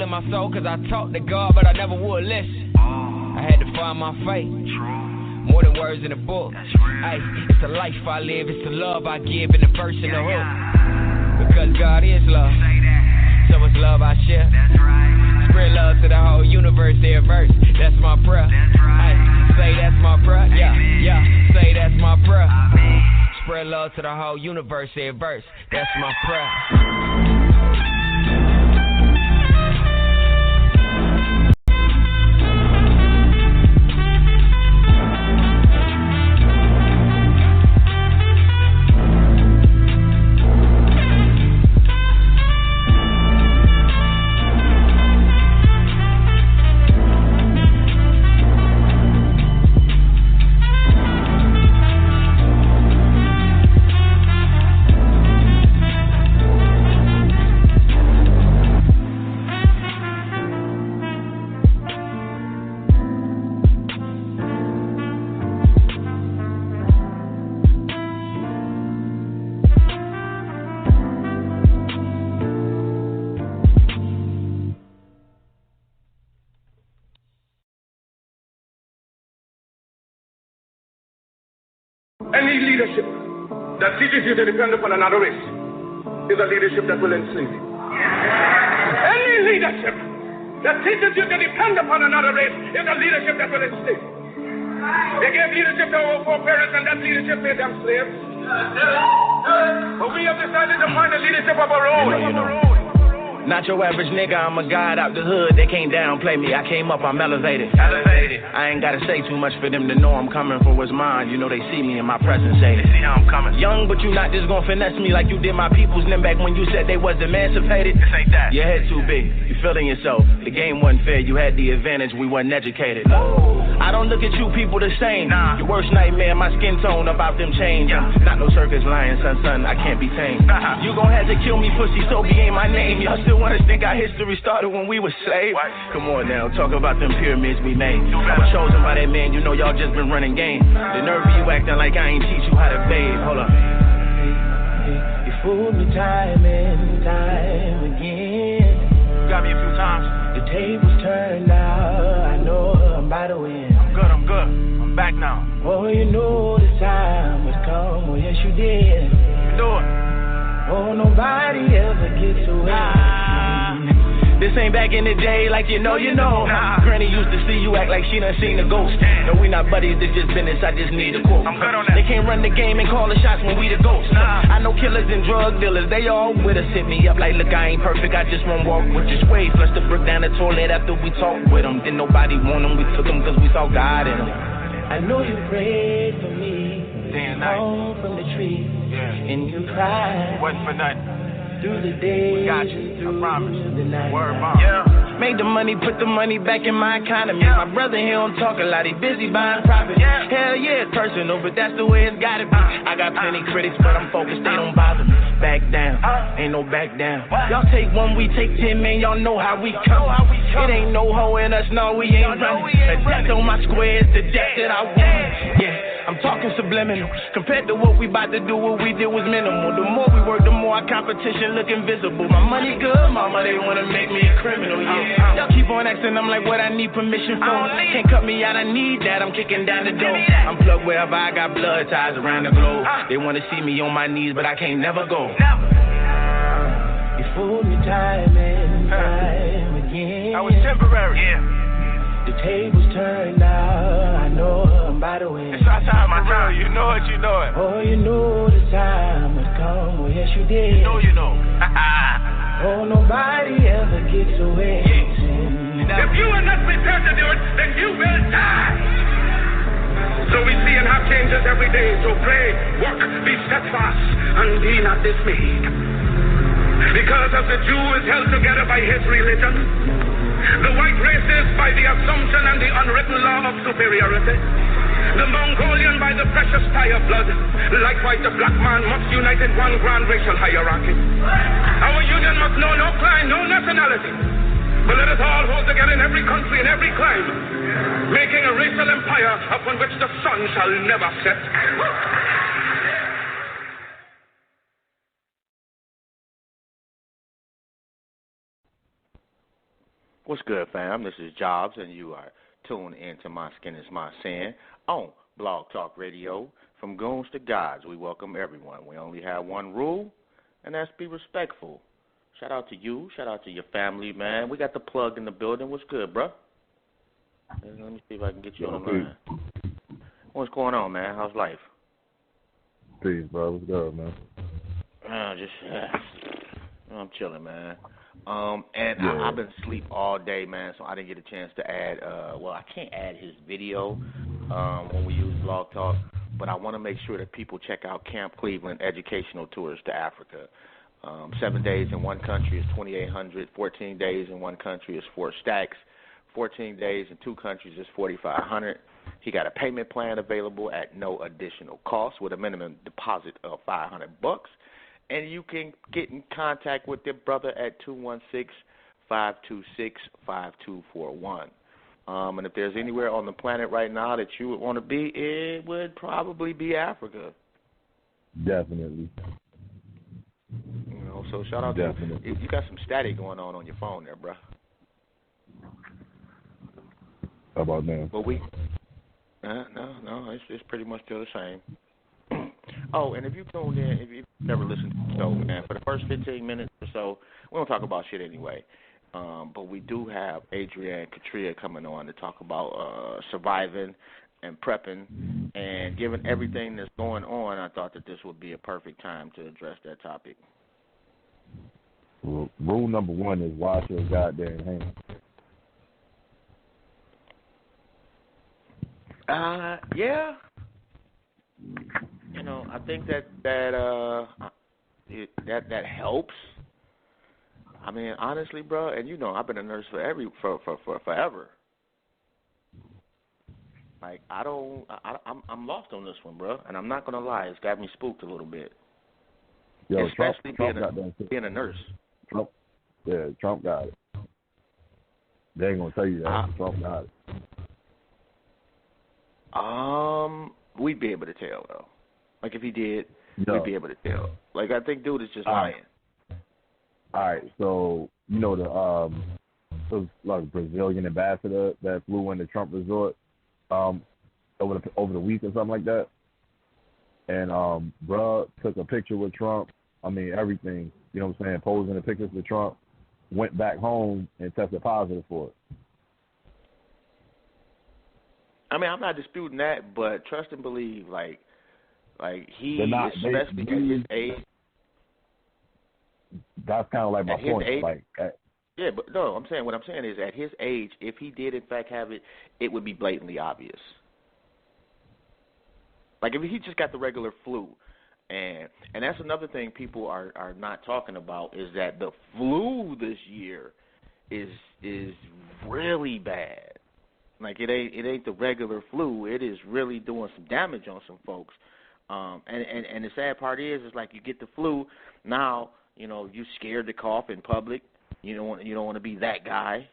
hole in my soul, cause I talked to God, but I never would listen. I had to find my faith. More than words in a book. Ay, it's the life I live, it's the love I give, and the verse in the hook. Because God is love, so it's love I share. Spread love to the whole universe, their verse. That's my prayer. Ay, say that's my prayer. Yeah, say that's my prayer. Spread love to the whole universe, their verse. That's my prayer. Any leadership that teaches you to depend upon another race is a leadership that will enslave you. Any leadership that teaches you to depend upon another race is a leadership that will enslave you. They gave leadership to our foreparents, and that leadership made them slaves. But we have decided to find the leadership of our own. Not your average nigga, I'm a god out the hood. They can't downplay me, I came up, I'm elevated. I ain't gotta say too much for them to know I'm coming for what's mine. You know they see me in my presence, say they see how I'm coming. Young, but you not just gonna finesse me like you did my peoples. Them back when you said they was emancipated. This ain't that. Your head too big, you feeling yourself. The game wasn't fair, you had the advantage, we wasn't educated. I don't look at you people the same. Your worst nightmare, my skin tone about them change. Not no circus lion, son, I can't be tamed. You gon' have to kill me, pussy, so be ain't my name. Y'all still wanna think our history started when we were slaves? Come on now, talk about them pyramids we made. I was chosen by that man, you know y'all just been running game. The nerve of you acting like I ain't teach you how to bathe. Hold up. You fooled me time and time again. Got me a few times. The tables turned now, I know I'm about to win. I'm good, I'm back now. Oh, you know the time has come, oh yes you did. You do it. Oh, nobody ever gets away. This ain't back in the day, like you know. Granny used to see you act like she done seen a ghost. No, we not buddies, this just business, I just need a quote. I'm good on that. They can't run the game and call the shots when we the ghosts. I know killers and drug dealers, they all with us, hit me up like, look, I ain't perfect, I just won't walk with your sway. Flushed the brick down the toilet after we talked with them. Didn't nobody want them, we took them cause we saw God in them. I know you prayed for me, home from the tree, and you cried. Wasn't for nothing. Through the day, got you, I promise. The night. Word, mom. Yeah. Made the money, put the money back in my economy. My brother, he don't talk a lot, he busy buying profit. Hell yeah, it's personal, but that's the way it's gotta be. I got plenty critics, but I'm focused, they don't bother me. Back down, ain't no back down. Y'all take one, we take 10, man, y'all know how we come. It ain't no hoe in us, no, we ain't running. The death on my square is the death that I want. Yeah. I'm talking subliminal. Compared to what we about to do, what we did was minimal. The more we work, the more our competition look invisible. My money good, mama, they wanna make me a criminal, yeah. Y'all keep on asking, I'm like, what I need permission for? Can't cut me out, I need that, I'm kicking down the door. I'm plugged wherever I got blood ties around the globe. They wanna see me on my knees, but I can't never go. You fooled me time and time again. I was temporary, The tables turned now, I know I'm about to win. It's our time, my time. You know it, you know it. Oh, you know the time has come, oh yes you did. You know. Oh, nobody ever gets away. If you are not prepared to do it, then you will die. So we see and have changes every day. So pray, work, be steadfast, and be not dismayed. Because as the Jew is held together by his religion, the white race is by the assumption and the unwritten law of superiority. The Mongolian by the precious tie of blood. Likewise, the black man must unite in one grand racial hierarchy. Our union must know no clime, no nationality. But let us all hold together in every country, in every clime, making a racial empire upon which the sun shall never set. What's good, fam? This is Jobs, and you are tuned into My Skin is My Sin on Blog Talk Radio. From goons to gods, we welcome everyone. We only have one rule, and that's be respectful. Shout out to you. Shout out to your family, man. We got the plug in the building. What's good, bro? Let me see if I can get you on the line. What's going on, man? How's life? Peace, bro. What's good, man? I'm chilling, man. I've been asleep all day, man, so I didn't get a chance to add, I can't add his video when we use Blog Talk, but I want to make sure that people check out Camp Cleveland Educational Tours to Africa. 7 days in one country is $2,800, 14 days in one country is 4 stacks, 14 days in 2 countries is $4,500. He got a payment plan available at no additional cost with a minimum deposit of $500. And you can get in contact with their brother at 216-526-5241. And if there's anywhere on the planet right now that you would want to be, it would probably be Africa. Definitely. You know, so shout out to you. You got some static going on your phone there, bro. How about now? But no, it's pretty much still the same. Oh, and if you tuned in, if you've never listened to the show, man, for the first 15 minutes or so, we don't talk about shit anyway. But we do have Adrienne Catrea coming on to talk about surviving and prepping. And given everything that's going on, I thought that this would be a perfect time to address that topic. Well, rule number 1 is wash your goddamn hands. Yeah. You know, I think that helps. I mean, honestly, bro, and you know, I've been a nurse for forever. Like, I'm lost on this one, bro, and I'm not gonna lie, it's got me spooked a little bit. Yo, especially Trump being a nurse. Trump got it. They ain't gonna tell you that. Trump got it. We'd be able to tell though. Like if he did, no. We'd be able to tell. Like I think dude is just lying. All right, so you know the was like Brazilian ambassador that flew into Trump resort over the week or something like that, and bruh took a picture with Trump. I mean everything, you know what I'm saying, posing the pictures with Trump, went back home and tested positive for it. I mean, I'm not disputing that, but trust and believe, like especially at his age. That's kind of like my point. Age, but no, what I'm saying is at his age, if he did in fact have it, it would be blatantly obvious. Like if he just got the regular flu, and that's another thing people are not talking about is that the flu this year is really bad. Like it ain't the regular flu. It is really doing some damage on some folks. And the sad part is like you get the flu now. You know you scared to cough in public. You don't want to be that guy.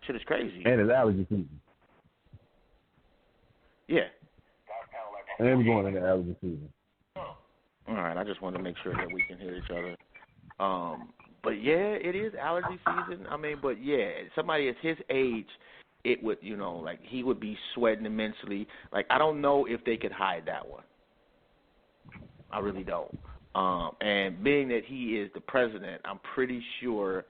Shit is crazy. And it's allergy season. Yeah. And we're going into allergy season. All right. I just wanted to make sure that we can hear each other. But yeah, it is allergy season. I mean, but yeah, somebody at his age, it would, you know, like he would be sweating immensely. Like I don't know if they could hide that one. I really don't. And being that he is the president, I'm pretty sure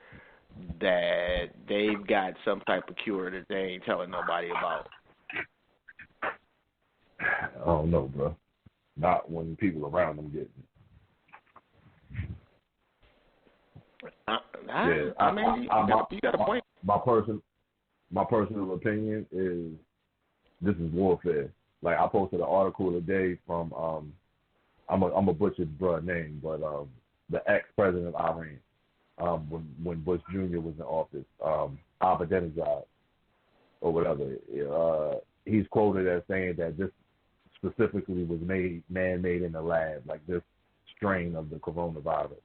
that they've got some type of cure that they ain't telling nobody about. I don't know, bro. Not when people around them get it. I mean, you got a point. My personal opinion is this is warfare. Like I posted an article today from I'm a butcher bruh name, but the ex-president of Iran, when Bush Jr. was in office, Ahmadinejad or whatever. He's quoted as saying that this specifically was man-made in the lab, like this strain of the coronavirus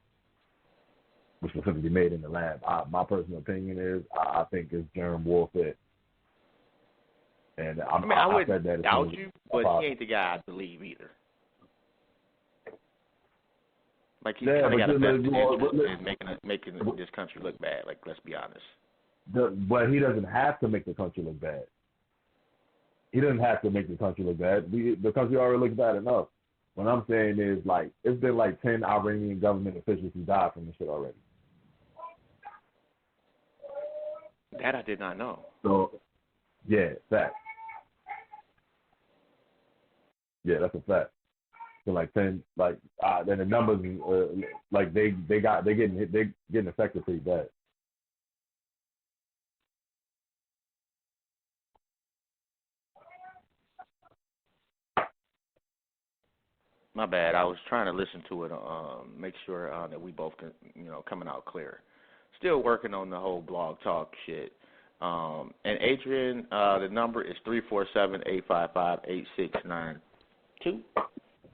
was specifically made in the lab. My personal opinion is I think it's germ warfare. And I wouldn't doubt you, but he ain't the guy I believe either. Like he's kind of got a vested interest in making this country look bad. Like, let's be honest. But he doesn't have to make the country look bad. He doesn't have to make the country look bad. The country already looks bad enough. What I'm saying is, like, it's been like 10 Iranian government officials who died from this shit already. That I did not know. So, yeah, fact. Yeah, that's a fact. So like 10, like then the numbers, like they're getting affected pretty bad. My bad. I was trying to listen to it, make sure that we both can, coming out clear. Still working on the whole blog talk shit. And Adrienne, the number is 347-855-8692,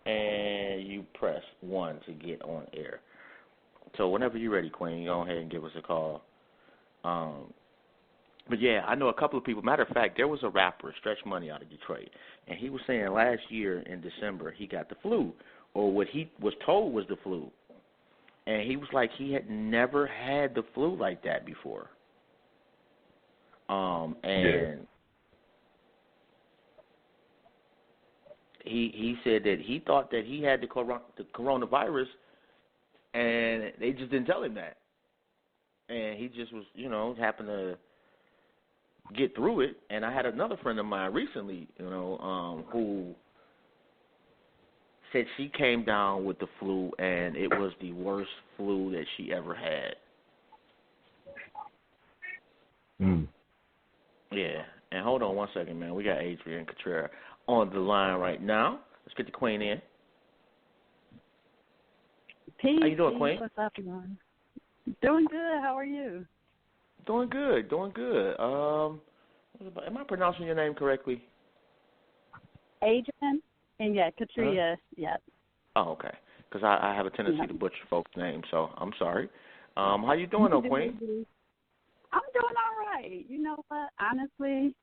and you press 1 to get on air. So whenever you're ready, Queen, go ahead and give us a call. But yeah, I know a couple of people. Matter of fact, there was a rapper, Stretch Money, out of Detroit, and he was saying last year in December he got the flu, or what he was told was the flu. And he was like he had never had the flu like that before. He said that he thought that he had the coronavirus, and they just didn't tell him that. And he just was, happened to get through it. And I had another friend of mine recently, who said she came down with the flu, and it was the worst flu that she ever had. Yeah. And hold on one second, man. We got Adrienne Catreia on the line right now. Let's get the Queen in. Peace. How you doing, Queen? What's up, man? Doing good. How are you? Doing good. Am I pronouncing your name correctly? Adrienne? And yeah, Catreia, yeah. Oh, okay. Because I have a tendency to butcher folks' names, so I'm sorry. How you doing, though, Queen? I'm doing all right. You know what? Honestly,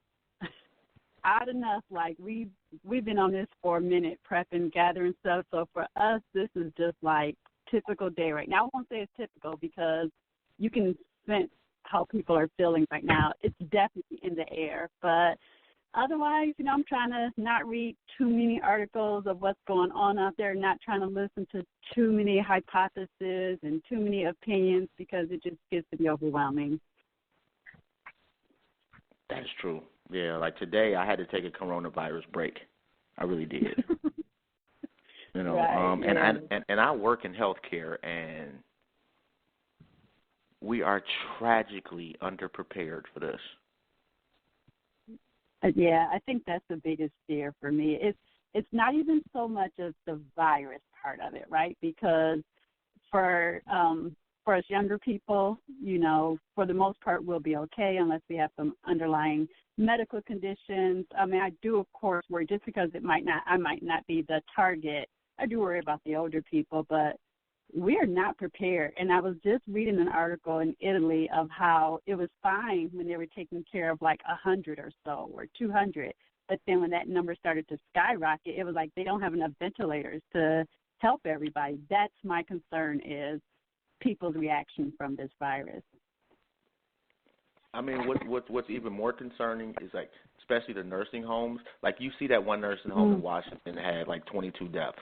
odd enough, like we've been on this for a minute, prepping, gathering stuff. So for us, this is just like typical day right now. I won't say it's typical because you can sense how people are feeling right now. It's definitely in the air. But otherwise, I'm trying to not read too many articles of what's going on out there, not trying to listen to too many hypotheses and too many opinions because it just gets to be overwhelming. That's true. Yeah, like today I had to take a coronavirus break. I really did. Right, and I work in healthcare, and we are tragically underprepared for this. Yeah, I think that's the biggest fear for me. It's not even so much of the virus part of it, right? Because for us younger people, for the most part, we'll be okay unless we have some underlying medical conditions. I mean, I do, of course, worry just because I might not be the target. I do worry about the older people, but we are not prepared. And I was just reading an article in Italy of how it was fine when they were taking care of like 100 or so or 200. But then when that number started to skyrocket, it was like they don't have enough ventilators to help everybody. That's my concern is people's reaction from this virus. I mean, what's even more concerning is, like, especially the nursing homes. Like, you see that one nursing home in Washington had, like, 22 deaths.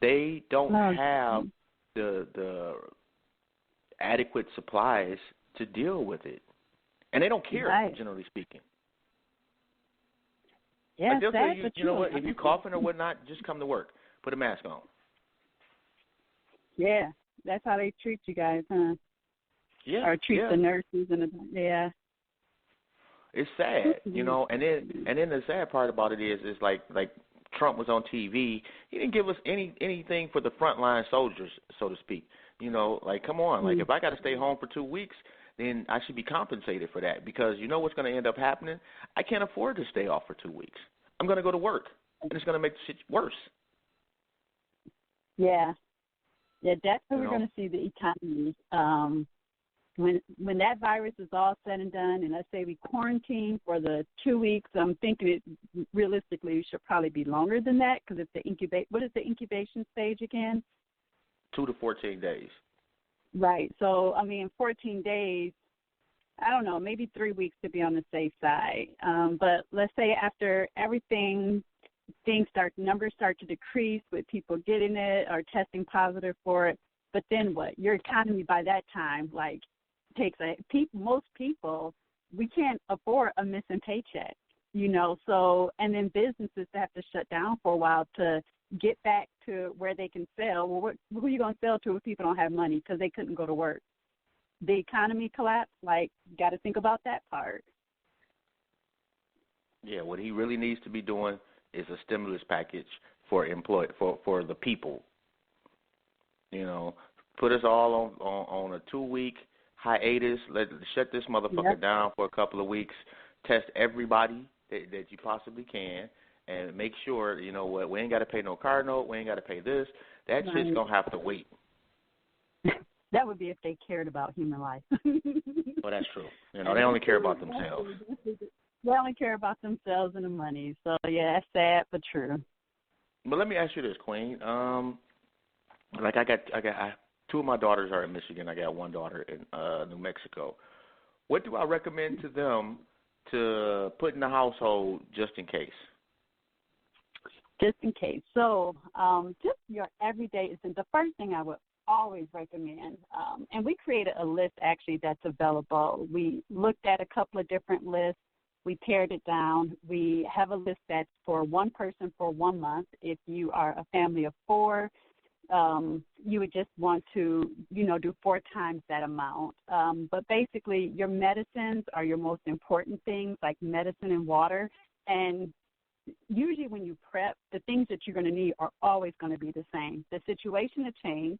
They don't have the adequate supplies to deal with it. And they don't care, generally speaking. Yeah, like they'll tell you, you know what, if you're coughing or whatnot, just come to work. Put a mask on. Yeah, that's how they treat you guys, huh? Yeah. Or treat the nurses and yeah. It's sad, and then the sad part about it is like Trump was on TV. He didn't give us anything for the frontline soldiers, so to speak. Like, come on, like if I got to stay home for 2 weeks, then I should be compensated for that, because you know what's going to end up happening? I can't afford to stay off for 2 weeks. I'm going to go to work, and it's going to make the shit worse. Yeah, that's how we're going to see the economy. When that virus is all said and done, and let's say we quarantine for the 2 weeks, I'm thinking it realistically should probably be longer than that, because if what is the incubation stage again? 2 to 14 days. Right. So, I mean, 14 days, I don't know, maybe 3 weeks to be on the safe side. But let's say after everything, numbers start to decrease with people getting it or testing positive for it. But then what? Your economy by that time, like, most people, we can't afford a missing paycheck, you know. So, and then businesses have to shut down for a while to get back to where they can sell. Well, who are you going to sell to if people don't have money because they couldn't go to work? The economy collapsed, like, got to think about that part. Yeah, what he really needs to be doing is a stimulus package for the people. You know, put us all on a 2-week hiatus. Shut this motherfucker down for a couple of weeks. Test everybody that you possibly can, and make sure, you know what, we ain't got to pay no car note. We ain't got to pay this. That shit's going to have to wait. That would be if they cared about human life. Well, that's true. You know, they only care about themselves. They only care about themselves and the money. So, yeah, that's sad but true. But let me ask you this, Queen. Like I got 2 of my daughters are in Michigan. I got 1 daughter in New Mexico. What do I recommend to them to put in the household just in case? Just in case. So, just your everyday. The first thing I would always recommend, and we created a list actually that's available. We looked at a couple of different lists. We pared it down. We have a list that's for one person for 1 month. If you are a family of 4, you would just want to, you know, do 4 times that amount. But basically, your medicines are your most important things, like medicine and water. And usually when you prep, the things that you're going to need are always going to be the same. The situation will change,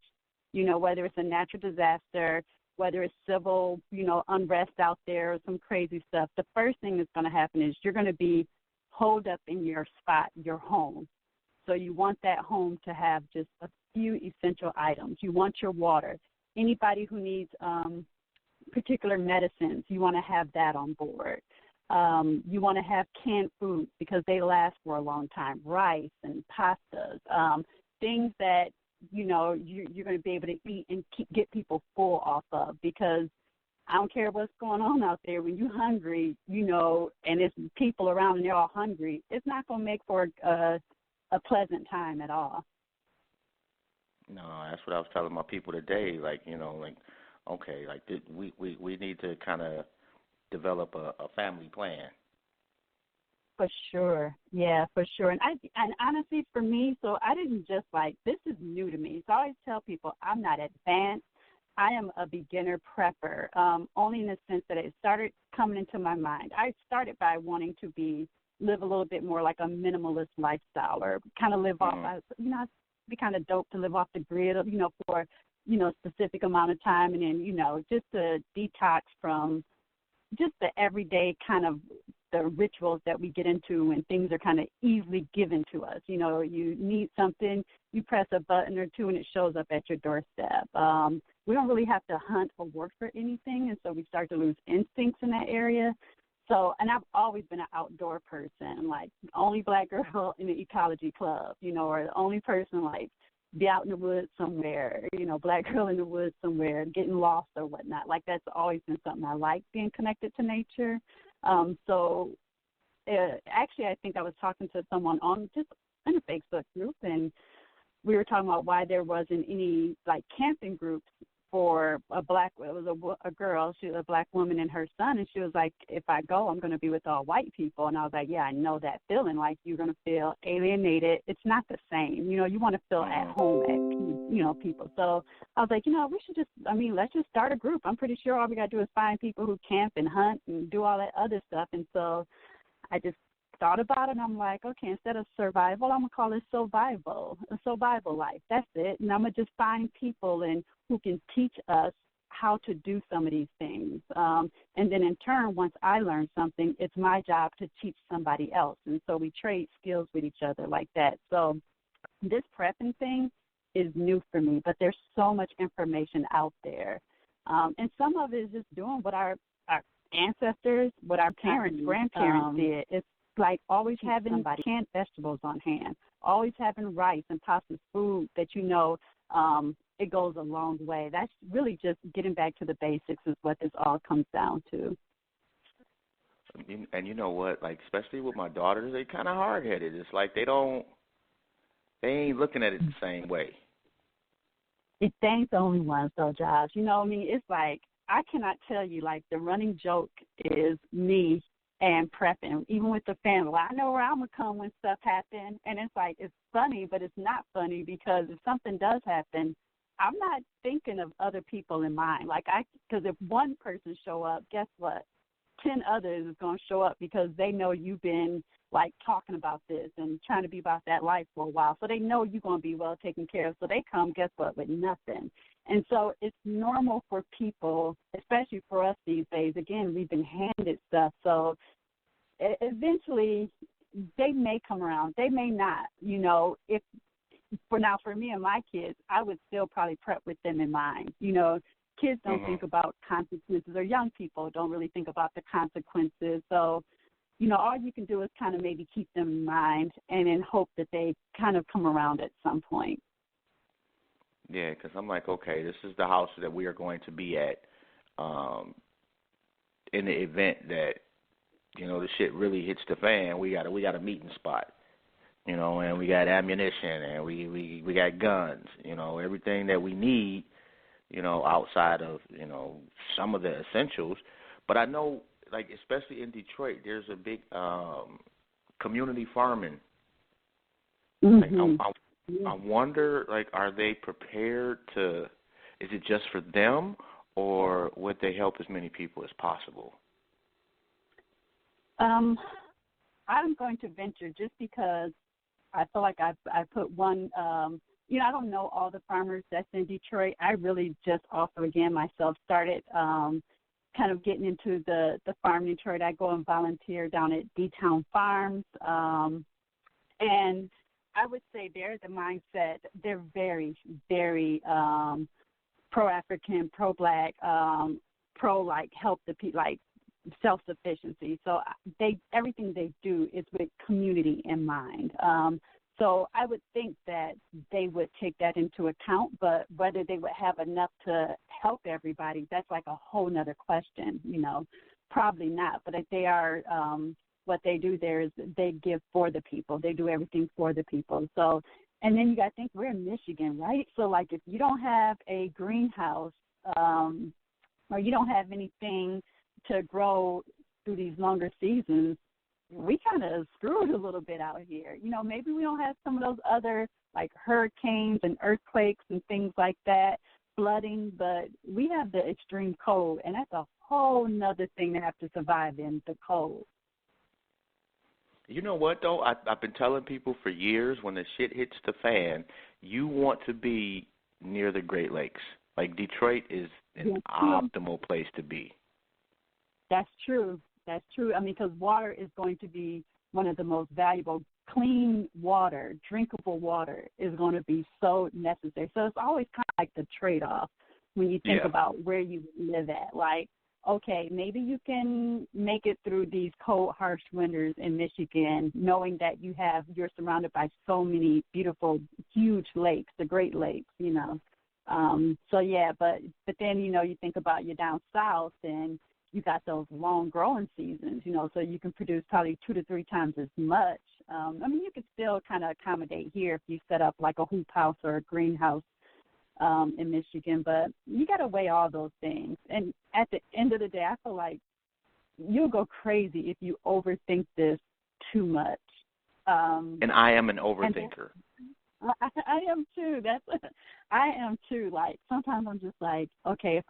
you know, whether it's a natural disaster, whether it's civil, you know, unrest out there or some crazy stuff. The first thing that's going to happen is you're going to be holed up in your spot, your home. So you want that home to have just a few essential items. You want your water. Anybody who needs particular medicines, you want to have that on board. You want to have canned foods because they last for a long time, rice and pastas, things that, you know, you're going to be able to eat and get people full off of, because I don't care what's going on out there. When you're hungry, you know, and it's people around and they're all hungry, it's not going to make for a pleasant time at all. No, that's what I was telling my people today. Like, you know, like, okay, like we need to kind of develop a family plan. For sure. Yeah, for sure. And honestly, for me, so I didn't just this is new to me. So I always tell people I'm not advanced. I am a beginner prepper, only in the sense that it started coming into my mind. I started by wanting to live a little bit more like a minimalist lifestyle, or kind of live off, you know, it'd be kind of dope to live off the grid, you know, for, you know, a specific amount of time, and then, you know, just to detox from just the everyday kind of the rituals that we get into when things are kind of easily given to us. You know, you need something, you press a button or two and it shows up at your doorstep. We don't really have to hunt or work for anything, and so we start to lose instincts in that area. So, and I've always been an outdoor person, like only black girl in the ecology club, you know, or the only person like be out in the woods somewhere, you know, black girl in the woods somewhere, getting lost or whatnot. Like that's always been something I like, being connected to nature. Actually, I think I was talking to someone on just in a Facebook group, and we were talking about why there wasn't any like camping groups for it was a girl, she was a black woman and her son, and she was like, if I go, I'm going to be with all white people. And I was like, yeah, I know that feeling, like you're going to feel alienated. It's not the same. You know, you want to feel at home at, you know, people. So I was like, you know, we should let's just start a group. I'm pretty sure all we got to do is find people who camp and hunt and do all that other stuff. And so I just thought about it, and I'm like, okay, instead of survival, I'm going to call it SOULVIVAL, a survival life. That's it. And I'm going to just find people who can teach us how to do some of these things. And then in turn, once I learn something, it's my job to teach somebody else. And so we trade skills with each other like that. So this prepping thing is new for me, but there's so much information out there. And some of it is just doing what our ancestors, what our parents, grandparents did. It's like always having canned vegetables on hand, always having rice and pasta, food that you know it goes a long way. That's really just getting back to the basics is what this all comes down to. And you know what? Like, especially with my daughters, they kind of hard-headed. It's like they ain't looking at it the same way. They ain't the only ones, though, Josh. You know what I mean? It's like, I cannot tell you, like, the running joke is me and prepping, even with the family. I know where I'm going to come when stuff happens, and it's like, it's funny, but it's not funny because if something does happen, I'm not thinking of other people in mind. Like, because if one person show up, guess what? 10 others is going to show up because they know you've been, like, talking about this and trying to be about that life for a while. So they know you're going to be well taken care of. So they come, guess what, with nothing. And so it's normal for people, especially for us these days. Again, we've been handed stuff. So eventually they may come around. They may not. You know, for me and my kids, I would still probably prep with them in mind. You know, kids don't think about consequences, or young people don't really think about the consequences. So, you know, all you can do is kind of maybe keep them in mind and then hope that they kind of come around at some point. Yeah, because I'm like, okay, this is the house that we are going to be at in the event that, you know, the shit really hits the fan. We got a meeting spot, you know, and we got ammunition and we got guns, you know, everything that we need, you know, outside of, you know, some of the essentials. But I know, like, especially in Detroit, there's a big community farming. Like, I wonder, like, are they prepared to, is it just for them, or would they help as many people as possible? I'm going to venture just because I feel like I put one, you know, I don't know all the farmers that's in Detroit. I really just also, again, myself started kind of getting into the farm in Detroit. I go and volunteer down at D-Town Farms. And I would say they're the mindset. They're very, very pro-African, pro-Black, pro-like help the people, like self-sufficiency. So everything they do is with community in mind. So I would think that they would take that into account, but whether they would have enough to help everybody, that's like a whole nother question, you know, probably not. But if they are, what they do there is they give for the people. They do everything for the people. So, and then you got to think we're in Michigan, right? So, like, if you don't have a greenhouse or you don't have anything to grow through these longer seasons, we kind of screwed a little bit out here. You know, maybe we don't have some of those other, like, hurricanes and earthquakes and things like that, flooding, but we have the extreme cold, and that's a whole nother thing to have to survive in, the cold. You know what, though? I've been telling people for years, when the shit hits the fan, you want to be near the Great Lakes. Like, Detroit is an optimal place to be. That's true. That's true. I mean, because water is going to be one of the most valuable. Clean water, drinkable water is going to be so necessary. So it's always kind of like the trade-off when you think about where you live at. Like, okay, maybe you can make it through these cold, harsh winters in Michigan, knowing that you're surrounded by so many beautiful, huge lakes, the Great Lakes, you know. So yeah, but then, you know, you think about you're down south and you got those long growing seasons, you know, so you can produce probably 2 to 3 times as much. I mean, you could still kind of accommodate here if you set up like a hoop house or a greenhouse in Michigan, but you got to weigh all those things. And at the end of the day, I feel like you'll go crazy if you overthink this too much. And I am an overthinker. I am too. I am too. Like, sometimes I'm just like, okay, if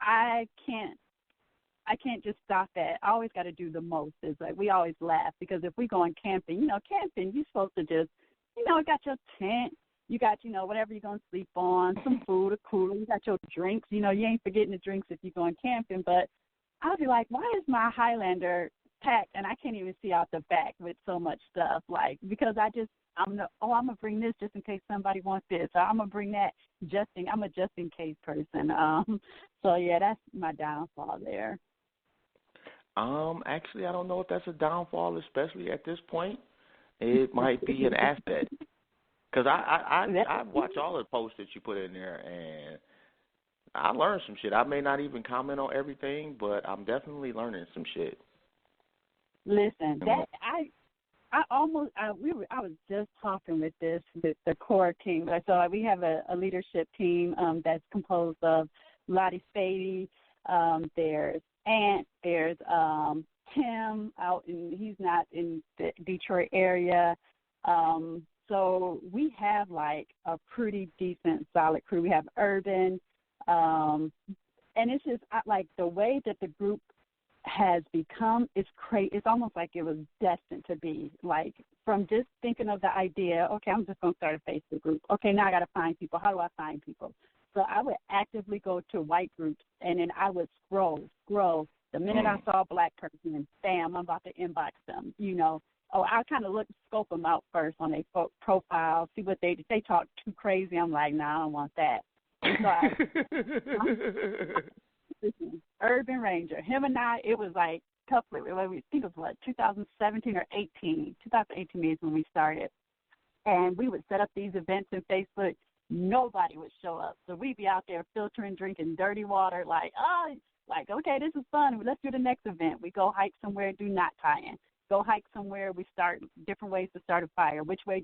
I can't just stop at, I always got to do the most. It's like, we always laugh because if we going camping, you know, you're supposed to just, you know, got your tent, you got, you know, whatever you're going to sleep on, some food, a cooler, you got your drinks, you know, you ain't forgetting the drinks if you're going camping. But I'll be like, why is my Highlander packed and I can't even see out the back with so much stuff? Like, because I'm going to bring this just in case somebody wants this, or I'm going to bring that I'm a just in case person. So yeah, that's my downfall there. Actually, I don't know if that's a downfall, especially at this point. It might be an asset. Because I watch all the posts that you put in there, and I learned some shit. I may not even comment on everything, but I'm definitely learning some shit. Listen, that I was just talking with the core team. So we have a leadership team that's composed of Lottie Spady, there's Ant, there's Tim he's not in the Detroit area. So we have like a pretty decent, solid crew. We have Urban, and it's just like the way that the group has become is crazy. It's almost like it was destined to be. Like from just thinking of the idea, okay, I'm just going to start a Facebook group. Okay, now I got to find people. How do I find people? So I would actively go to white groups, and then I would scroll. The minute I saw a black person, bam, I'm about to inbox them, you know. Oh, I kind of scope them out first on their profile, see what they talk too crazy. I'm like, nah, I don't want that. And so Urban Ranger, him and I, it was like a couple of, I think it was 2017 or 18. 2018 is when we started. And we would set up these events on Facebook. Nobody would show up. So we'd be out there filtering, drinking dirty water, like, okay, this is fun. Let's do the next event. We go hike somewhere, do knot tying. Go hike somewhere, we start different ways to start a fire. Which way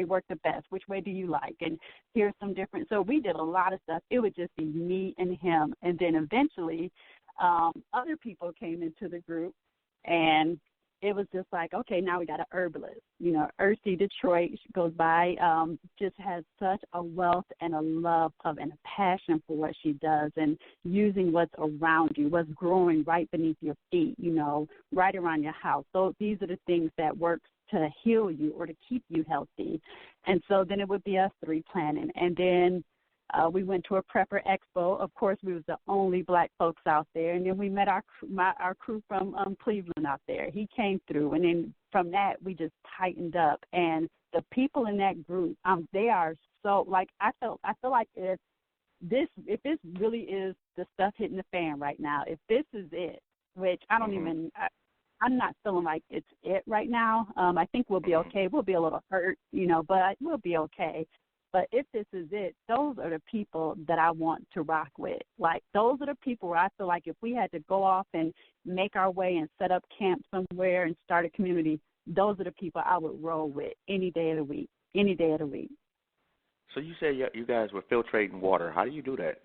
worked the best? Which way do you like? And here's some different. So we did a lot of stuff. It would just be me and him. And then eventually other people came into the group, and it was just like, okay, now we got an herbalist. You know, Earthy Detroit, she goes by, just has such a wealth and a love of and a passion for what she does and using what's around you, what's growing right beneath your feet, you know, right around your house. So these are the things that work to heal you or to keep you healthy. And so then it would be us three planning. And then we went to a prepper expo. Of course, we was the only black folks out there. And then we met our crew from Cleveland out there. He came through. And then from that, we just tightened up. And the people in that group, they are so, like, I feel like if this really is the stuff hitting the fan right now, if this is it, which I don't even, I'm not feeling like it's it right now. I think we'll be okay. We'll be a little hurt, you know, but we'll be okay. But if this is it, those are the people that I want to rock with. Like, those are the people where I feel like if we had to go off and make our way and set up camp somewhere and start a community, those are the people I would roll with any day of the week, any day of the week. So you say you guys were filtrating water. How do you do that?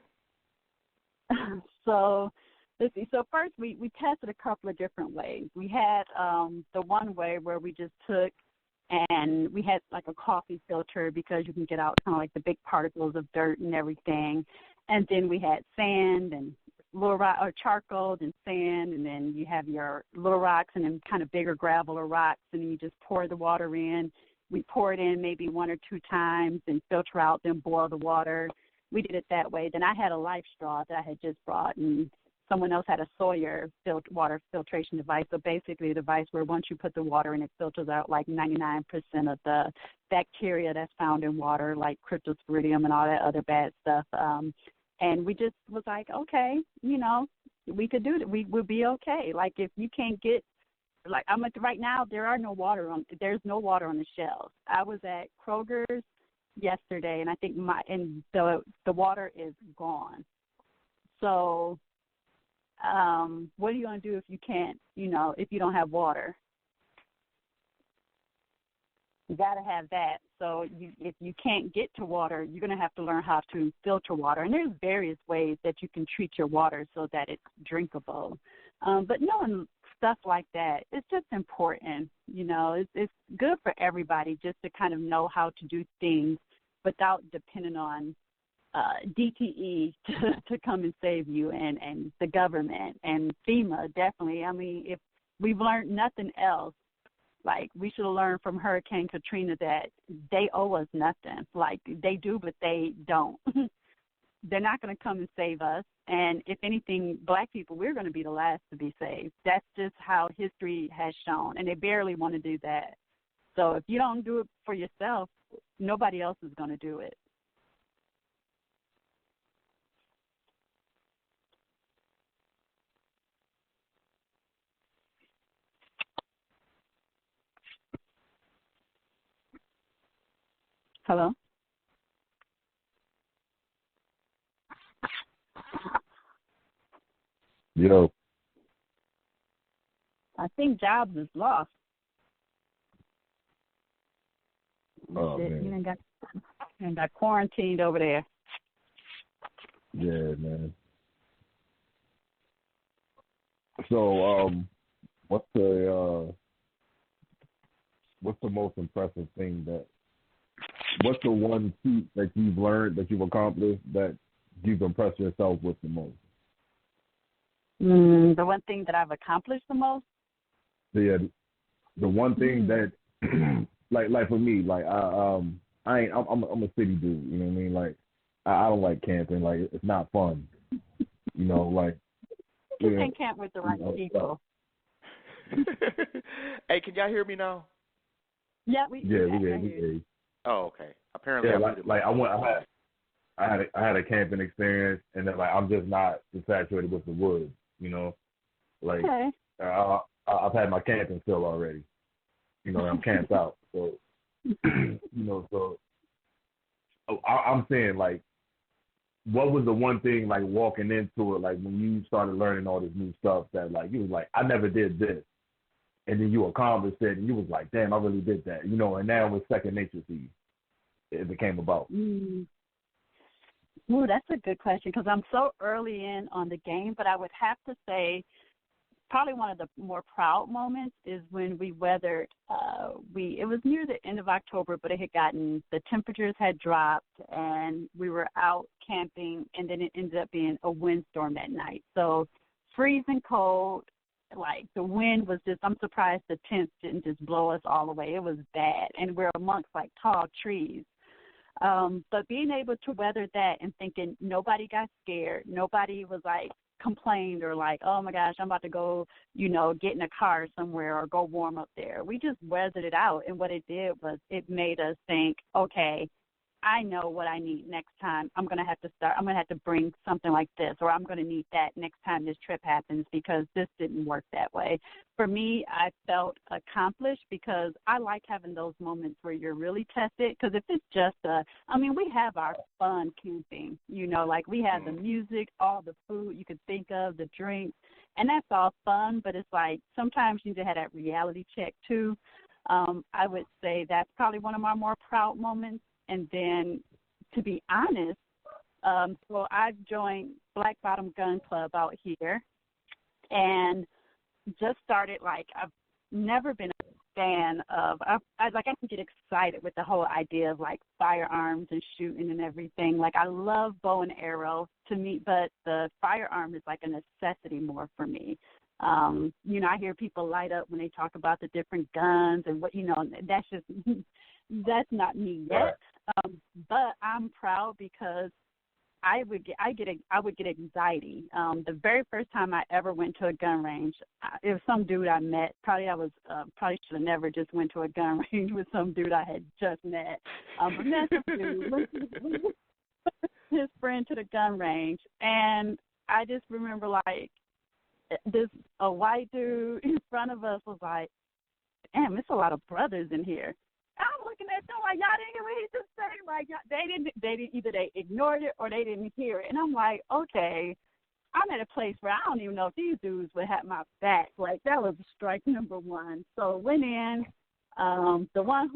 So, let's see. So first we tested a couple of different ways. We had the one way where we just took and we had like a coffee filter because you can get out kind of like the big particles of dirt and everything. And then we had sand and little rock or charcoal and sand, and then you have your little rocks and then kind of bigger gravel or rocks, and then you just pour the water in. We pour it in maybe one or two times and filter out, then boil the water. We did it that way. Then I had a life straw that I had just brought, and someone else had a Sawyer water filtration device. So basically a device where once you put the water in, it filters out like 99% of the bacteria that's found in water, like cryptosporidium and all that other bad stuff. And we just was like, okay, you know, we could do it. We would be okay. Like if you can't get, like I'm at right now, there's no water on the shelves. I was at Kroger's yesterday, and I think the water is gone. So what are you going to do if you can't, you know, if you don't have water? You got to have that. So if you can't get to water, you're going to have to learn how to filter water. And there's various ways that you can treat your water so that it's drinkable. But knowing stuff like that, it's just important. You know, it's good for everybody just to kind of know how to do things without depending on DTE to come and save you and the government and FEMA, definitely. I mean, if we've learned nothing else, like we should have learned from Hurricane Katrina that they owe us nothing. Like they do, but they don't. They're not going to come and save us. And if anything, black people, we're going to be the last to be saved. That's just how history has shown. And they barely want to do that. So if you don't do it for yourself, nobody else is going to do it. Hello? Yo. I think Jobs is lost. Oh, Shit, man. You got quarantined over there. Yeah, man. So, what's the most impressive thing what's the one feat that you've learned, that you've accomplished, that you've impressed yourself with the most? The one thing that I've accomplished the most? The one thing that, like for me, like I'm a city dude. You know what I mean? Like I don't like camping. Like it's not fun. You know, like you can't camp with the right people. Hey, can y'all hear me now? Yeah, we did. Oh, okay. Apparently, yeah, I had a camping experience, and then like I'm just not infatuated with the woods. You know, like okay. I've had my camping still already. You know, I'm camped out. So, you know, so I'm saying, like, what was the one thing, like, walking into it, like, when you started learning all this new stuff that, like, you was like, I never did this. And then you accomplished it, and you was like, damn, I really did that. You know, and now it's second nature to you. It became about. Ooh, that's a good question because I'm so early in on the game, but I would have to say probably one of the more proud moments is when we weathered, it was near the end of October, but the temperatures had dropped, and we were out camping, and then it ended up being a windstorm that night. So freezing cold, like the wind was just, I'm surprised the tents didn't just blow us all away. It was bad, and we're amongst like tall trees. But being able to weather that and thinking nobody got scared, nobody was like complained or like, oh my gosh, I'm about to go, get in a car somewhere or go warm up there. We just weathered it out, and what it did was it made us think, okay, I know what I need next time. I'm going to have to bring something like this, or I'm going to need that next time this trip happens because this didn't work that way. For me, I felt accomplished because I like having those moments where you're really tested, because if it's just we have our fun camping, like we have the music, all the food you could think of, the drinks, and that's all fun, but it's like sometimes you need to have that reality check too. I would say that's probably one of my more proud moments. And then, to be honest, so I've joined Black Bottom Gun Club out here, and just started, like, I've never been a fan of, I can get excited with the whole idea of, like, firearms and shooting and everything. Like, I love bow and arrow to me, but the firearm is like a necessity more for me. I hear people light up when they talk about the different guns and what, that's just, that's not me yet. But I'm proud because I would get anxiety. The very first time I ever went to a gun range, it was some dude I met. Probably should have never just went to a gun range with some dude I had just met. But met some dude, his friend to the gun range, and I just remember like a white dude in front of us was like, "Damn, it's a lot of brothers in here." I'm looking at them like, y'all didn't hear what he just said. Like, they didn't either they ignored it or they didn't hear it. And I'm like, okay, I'm at a place where I don't even know if these dudes would have my back. Like, that was strike number one. So went in. The one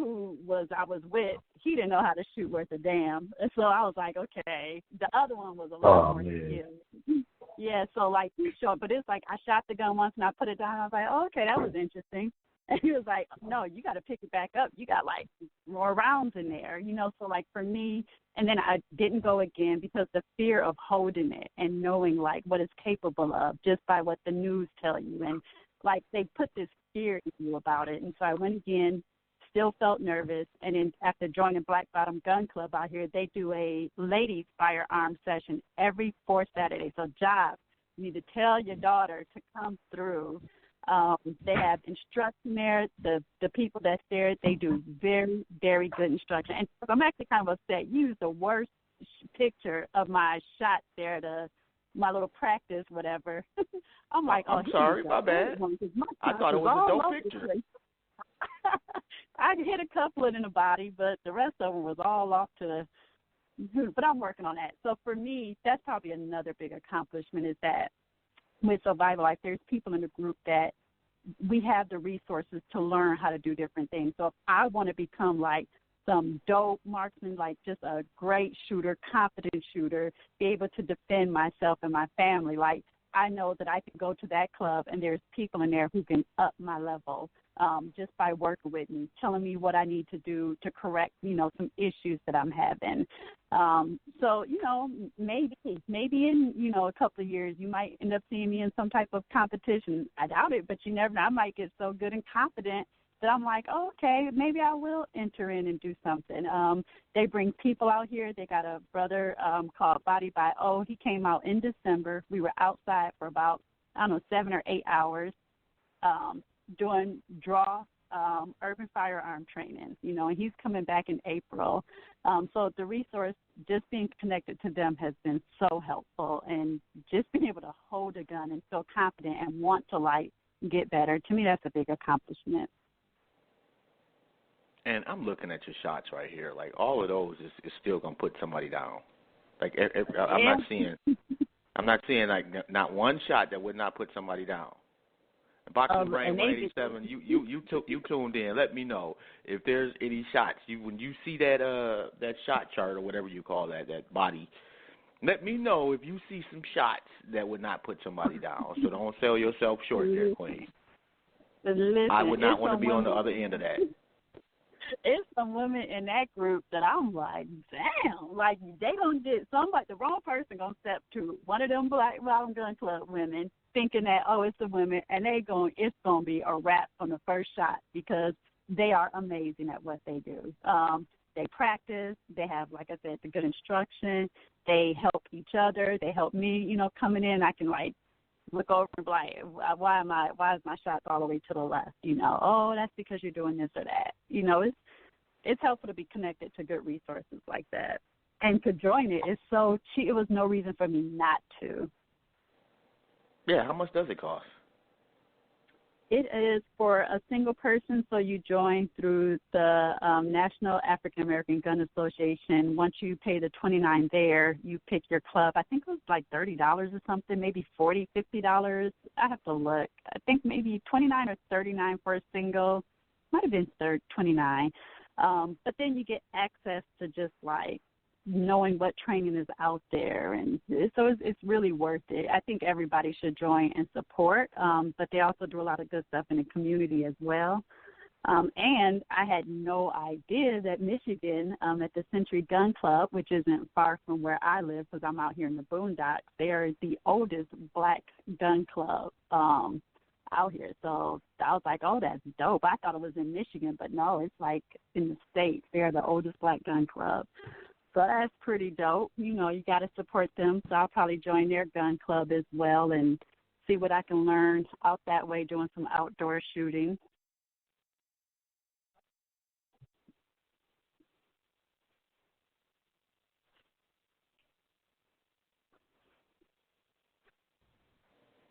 I was with, he didn't know how to shoot worth a damn. And so I was like, okay. The other one was a lot more skilled. Yeah, so like he showed, but it's like I shot the gun once and I put it down. I was like, oh, okay, that was interesting. And he was like, no, you got to pick it back up. You got, like, more rounds in there, So, like, for me, and then I didn't go again because the fear of holding it and knowing, like, what it's capable of just by what the news tell you. And, like, they put this fear in you about it. And so I went again, still felt nervous. And then after joining Black Bottom Gun Club out here, they do a ladies' firearm session every fourth Saturday. So, Job, you need to tell your daughter to come through. They have instruction there. The people that's there, they do very, very good instruction. And I'm actually kind of upset. You used the worst picture of my shot there, my little practice, whatever. I'm like, I'm sorry, my bad. I thought it was a dope picture. I hit a couple in the body, but the rest of them was all off to the. But I'm working on that. So for me, that's probably another big accomplishment is that with Survival Life, there's people in the group that we have the resources to learn how to do different things. So if I want to become like some dope marksman, like just a great shooter, confident shooter, be able to defend myself and my family, like I know that I can go to that club and there's people in there who can up my level just by working with me, telling me what I need to do to correct, some issues that I'm having. So, maybe in, a couple of years you might end up seeing me in some type of competition. I doubt it, but you never know. I might get so good and confident that I'm like, oh, okay, maybe I will enter in and do something. They bring people out here. They got a brother called Body by O. He came out in December. We were outside for about, 7 or 8 hours doing urban firearm training, and he's coming back in April. So the resource, just being connected to them has been so helpful, and just being able to hold a gun and feel confident and want to, get better, to me that's a big accomplishment. And I'm looking at your shots right here. Like, all of those is still going to put somebody down. Like, I'm not seeing, like, not one shot that would not put somebody down. Boxing Brain 187, you tuned in. Let me know if there's any shots. When you see that shot chart or whatever you call that body, let me know if you see some shots that would not put somebody down. So don't sell yourself short there, Queen. Listen, I would not want to be on the other end of that. It's some women in that group that I'm like, damn, like they gonna get somebody, the wrong person gonna step to one of them Black Gun Club women, thinking that it's the women, and it's gonna be a wrap from the first shot because they are amazing at what they do. They practice. They have, like I said, the good instruction. They help each other. They help me. Coming in, I can look over and be like, why is my shots all the way to the left? That's because you're doing this or that. It's helpful to be connected to good resources like that. And to join it is so cheap. It was no reason for me not to. Yeah, how much does it cost? It is for a single person, so you join through the National African American Gun Association. Once you pay the $29 there, you pick your club. I think it was like $30 or something, maybe $40, $50. I have to look. I think maybe $29 or $39 for a single. Might have been $29. But then you get access to just knowing what training is out there, and so it's really worth it. I think everybody should join and support, but they also do a lot of good stuff in the community as well. And I had no idea that Michigan, at the Century Gun Club, which isn't far from where I live because I'm out here in the boondocks, they are the oldest Black gun club out here. So I was like, oh, that's dope. I thought it was in Michigan, but no, it's in the States. They're the oldest Black gun club. So that's pretty dope. You got to support them. So I'll probably join their gun club as well and see what I can learn out that way doing some outdoor shooting.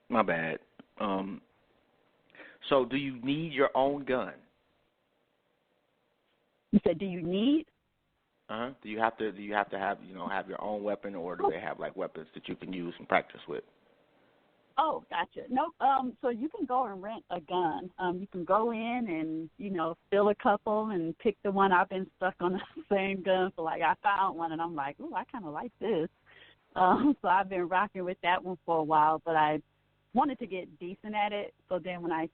My bad. So do you need your own gun? You said, do you need? Do you have to have have your own weapon, or do they have weapons that you can use and practice with? Oh, gotcha. No, so you can go and rent a gun. You can go in and fill a couple and pick the one. I've been stuck on the same gun for I found one and I'm like, ooh, I kind of like this. So I've been rocking with that one for a while, but I wanted to get decent at it. So then when I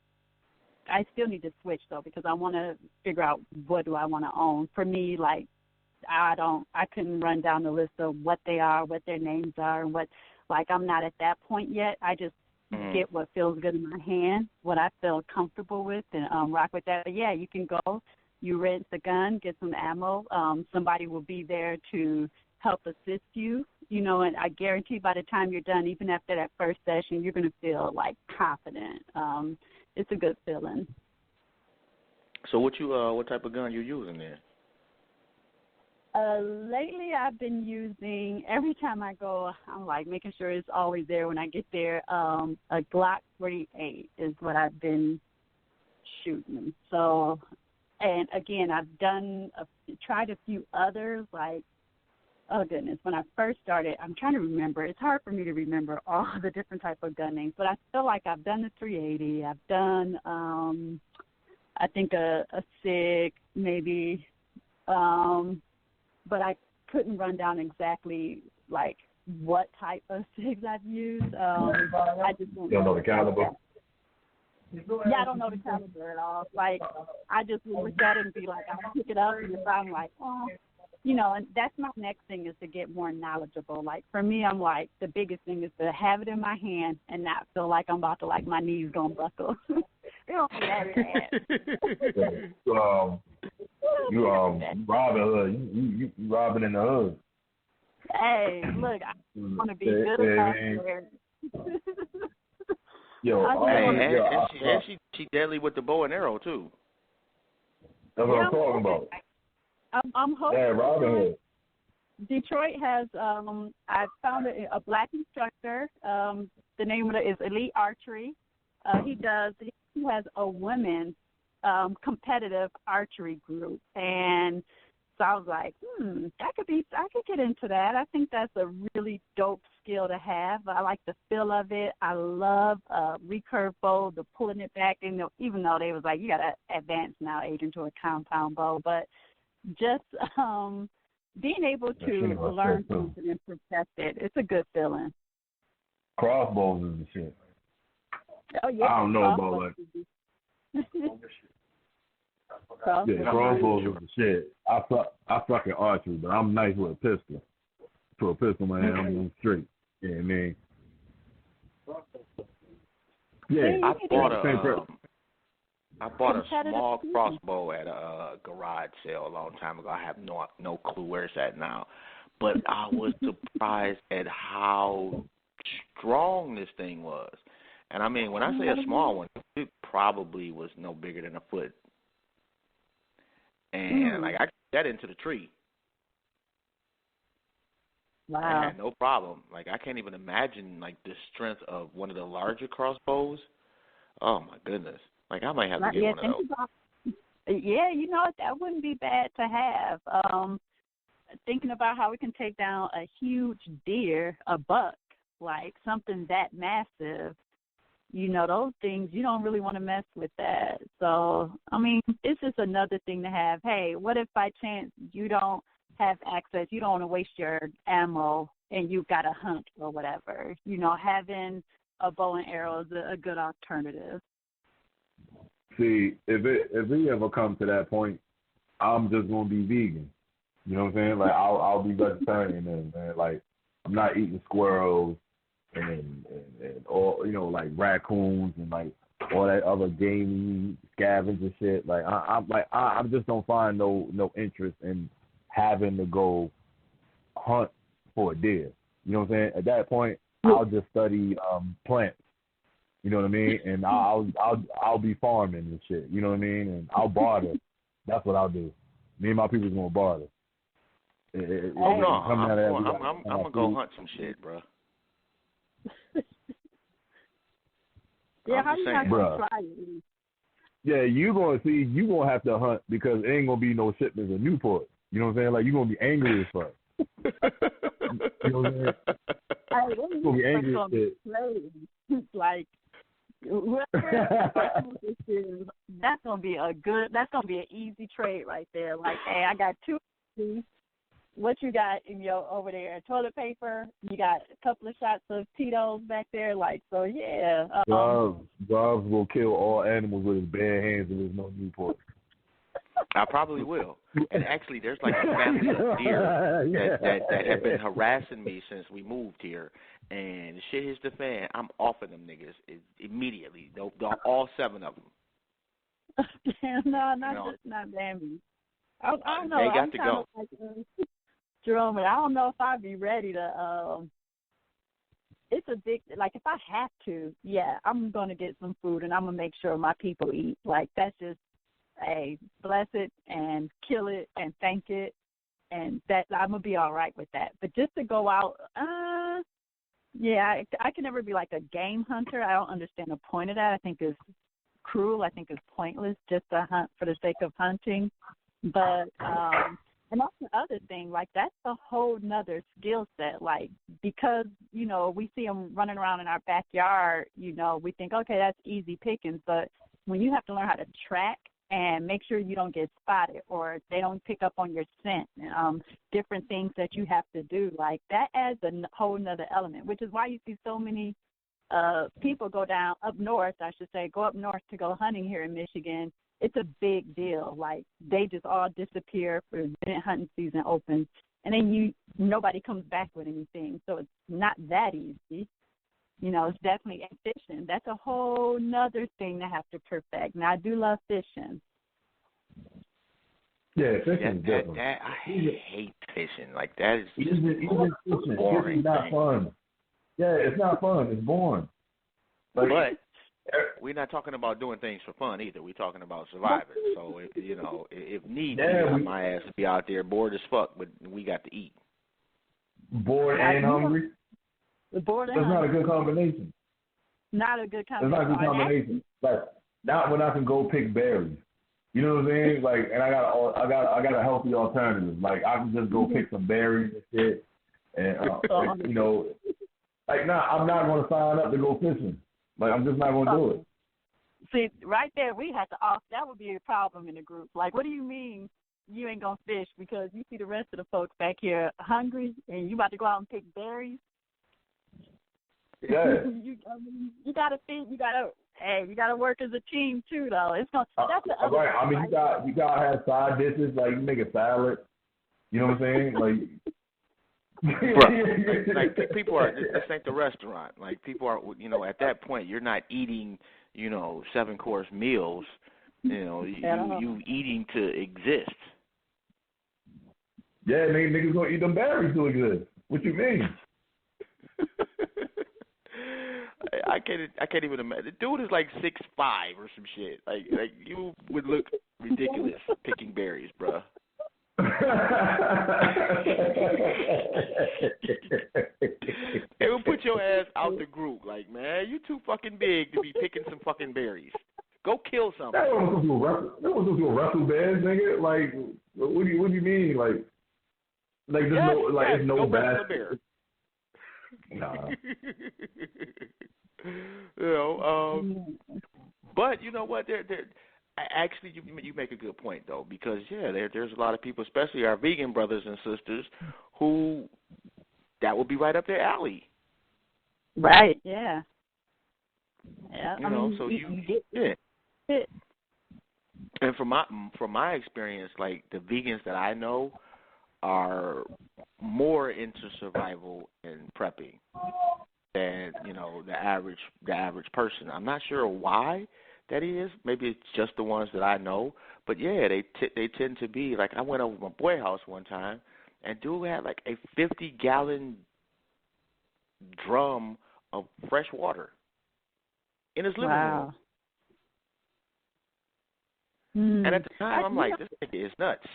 still need to switch though, because I want to figure out what do I want to own. For me, I couldn't run down the list of what they are, what their names are, and what, I'm not at that point yet. I just get what feels good in my hand, what I feel comfortable with, and rock with that. But, yeah, you can go, you rent the gun, get some ammo. Somebody will be there to help assist you, and I guarantee by the time you're done, even after that first session, you're going to feel, confident. It's a good feeling. So what type of gun you using there? Lately, I've been using, every time I go, I'm making sure it's always there when I get there. A Glock 48 is what I've been shooting. So And again, I've tried a few others, like, oh goodness, when I first started, I'm trying to remember. It's hard for me to remember all the different type of gun names, but I feel like I've done the 380. I've done, I think a SIG maybe, but I couldn't run down exactly like what type of SIGs I've used. I just don't know the caliber. Yeah, I don't know the caliber at all. Like, I just would look at it and be like, I'll pick it up, and if I'm like, oh, you know, and that's my next thing is to get more knowledgeable. Like, for me, I'm like, the biggest thing is to have it in my hand and not feel like I'm about to, like, my knees gonna buckle. It don't be that bad. You robbing hood. You robbing in the hood. Hey, look, I want to be good about there. She deadly with the bow and arrow too. That's what I'm talking about. I'm hoping. Yeah, Robin Hood. Detroit has. I found a black instructor. The name of it is Elite Archery. He has a women's competitive archery group, and so I was like, I could get into that. I think that's a really dope skill to have. I like the feel of it. I love recurve bow, the pulling it back, and even though they was like, you got to advance now, Adrian, to a compound bow, but just being able to learn something and perfect it, it's a good feeling. Crossbows is the shit. Oh, yeah. I don't know about that. Crossbows is the shit. I suck at archery, but I'm nice with a pistol. For a pistol, man, I'm straight. Yeah, man. Yeah, I bought a small crossbow at a garage sale a long time ago. I have no clue where it's at now. But I was surprised at how strong this thing was. And, I mean, when I say a small one, it probably was no bigger than a foot. And, like, I got that into the tree. Wow. I had no problem. Like, I can't even imagine, like, the strength of one of the larger crossbows. Oh, my goodness. Like, I might have to get one of those. Yeah, you know, that wouldn't be bad to have. Thinking about how we can take down a huge deer, a buck, like something that massive, you know, those things, you don't really want to mess with that. So, I mean, it's just another thing to have. Hey, what if by chance you don't have access, you don't want to waste your ammo and you've got to hunt or whatever? You know, having a bow and arrow is a good alternative. See, if we ever come to that point, I'm just gonna be vegan. You know what I'm saying? Like I'll be vegetarian and man. Like I'm not eating squirrels and all, you know, like raccoons and like all that other gamey scavenger shit. Like I just don't find no interest in having to go hunt for a deer. You know what I'm saying? At that point, I'll just study plants. You know what I mean? And I'll be farming and shit. You know what I mean? And I'll barter. That's what I'll do. Me and my people's gonna barter. I'm gonna go hunt some shit, bro. Yeah, how you not gonna try it? Yeah, you gonna have to hunt because it ain't gonna be no shipments of Newport. You know what I'm saying? Like you gonna be angry as fuck. You know what I'm saying? You gonna be angry as shit. Like that's gonna be an easy trade right there. Like, hey, I got 2. What you got in your over there? Toilet paper. You got a couple of shots of Tito's back there. Like, so yeah. Dobbs will kill all animals with his bare hands if there's no Newport. I probably will. And actually, there's like a family of deer that have been harassing me since we moved here. And the shit hits the fan, I'm offing them niggas immediately. They'll all 7 of them. No, not Bambi. I don't know. They got to go. Like, Jerome, I don't know if I'd be ready to. It's a big, like, if I have to, yeah, I'm going to get some food and I'm going to make sure my people eat. Like, that's just, hey, bless it and kill it and thank it. And that I'm going to be all right with that. But just to go out, yeah, I can never be like a game hunter. I don't understand the point of that. I think it's cruel. I think it's pointless just to hunt for the sake of hunting. But and that's the other thing, like that's a whole nother skill set. Like because we see them running around in our backyard, we think okay that's easy pickings. But when you have to learn how to track and make sure you don't get spotted or they don't pick up on your scent, different things that you have to do, like that adds a whole nother element, which is why you see so many people go up north to go hunting here in Michigan. It's a big deal. Like they just all disappear for the minute hunting season opens, and then nobody comes back with anything. So it's not that easy. It's definitely fishing. That's a whole nother thing to have to perfect. Now I do love fishing. Yeah, fishing is different. I hate fishing. Like that is even fishing. Boring. Fishing's not fun. Yeah, it's not fun. It's boring. But we're not talking about doing things for fun either. We're talking about surviving. So if need be, my ass to be out there bored as fuck, but we got to eat. Bored and hungry. Bored and That's hungry. not a good combination. Not a good combination. That's not a good combination. Like not when I can go pick berries. You know what I'm saying? Like, and I got a healthy alternative. Like I can just go pick some berries and shit, and like I'm not going to sign up to go fishing. Like I'm just not going to do it. See, right there, we have to that would be a problem in the group. Like, what do you mean you ain't going to fish because you see the rest of the folks back here hungry and you about to go out and pick berries? Yeah. you got to fish. You got to work as a team too, though. It's gonna. That's the other. Right. I mean, you got to have side dishes. Like you make a salad. You know what I'm saying? Like. like people are. This ain't the restaurant. Like people are. At that point, you're not eating. 7-course meals. You eating to exist. Yeah, niggas gonna eat them berries to exist. What you mean? I can't even imagine. The dude is like 6'5" or some shit. Like you would look ridiculous picking berries, bruh. They would put your ass out the group. Like, man, you too fucking big to be picking some fucking berries. Go kill something. That was to a wrestle bears, nigga. Like, what do you mean? Like there's no wrestle a bear. Nah. But you know what? Actually, you make a good point though, because there's a lot of people, especially our vegan brothers and sisters, who that would be right up their alley. Right. Yeah. Yeah. And from my experience, like the vegans that I know are more into survival and prepping than the average person. I'm not sure why that is. Maybe it's just the ones that I know. But they tend to be like. I went over to my boy's house one time, and dude had like a 50-gallon drum of fresh water in his living room. And at the time, I'm like, this nigga is nuts.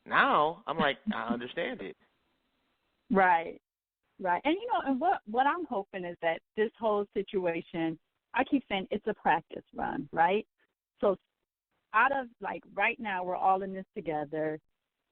Now I'm like, I understand it. Right. And and what I'm hoping is that this whole situation, I keep saying it's a practice run, right? So out of right now we're all in this together.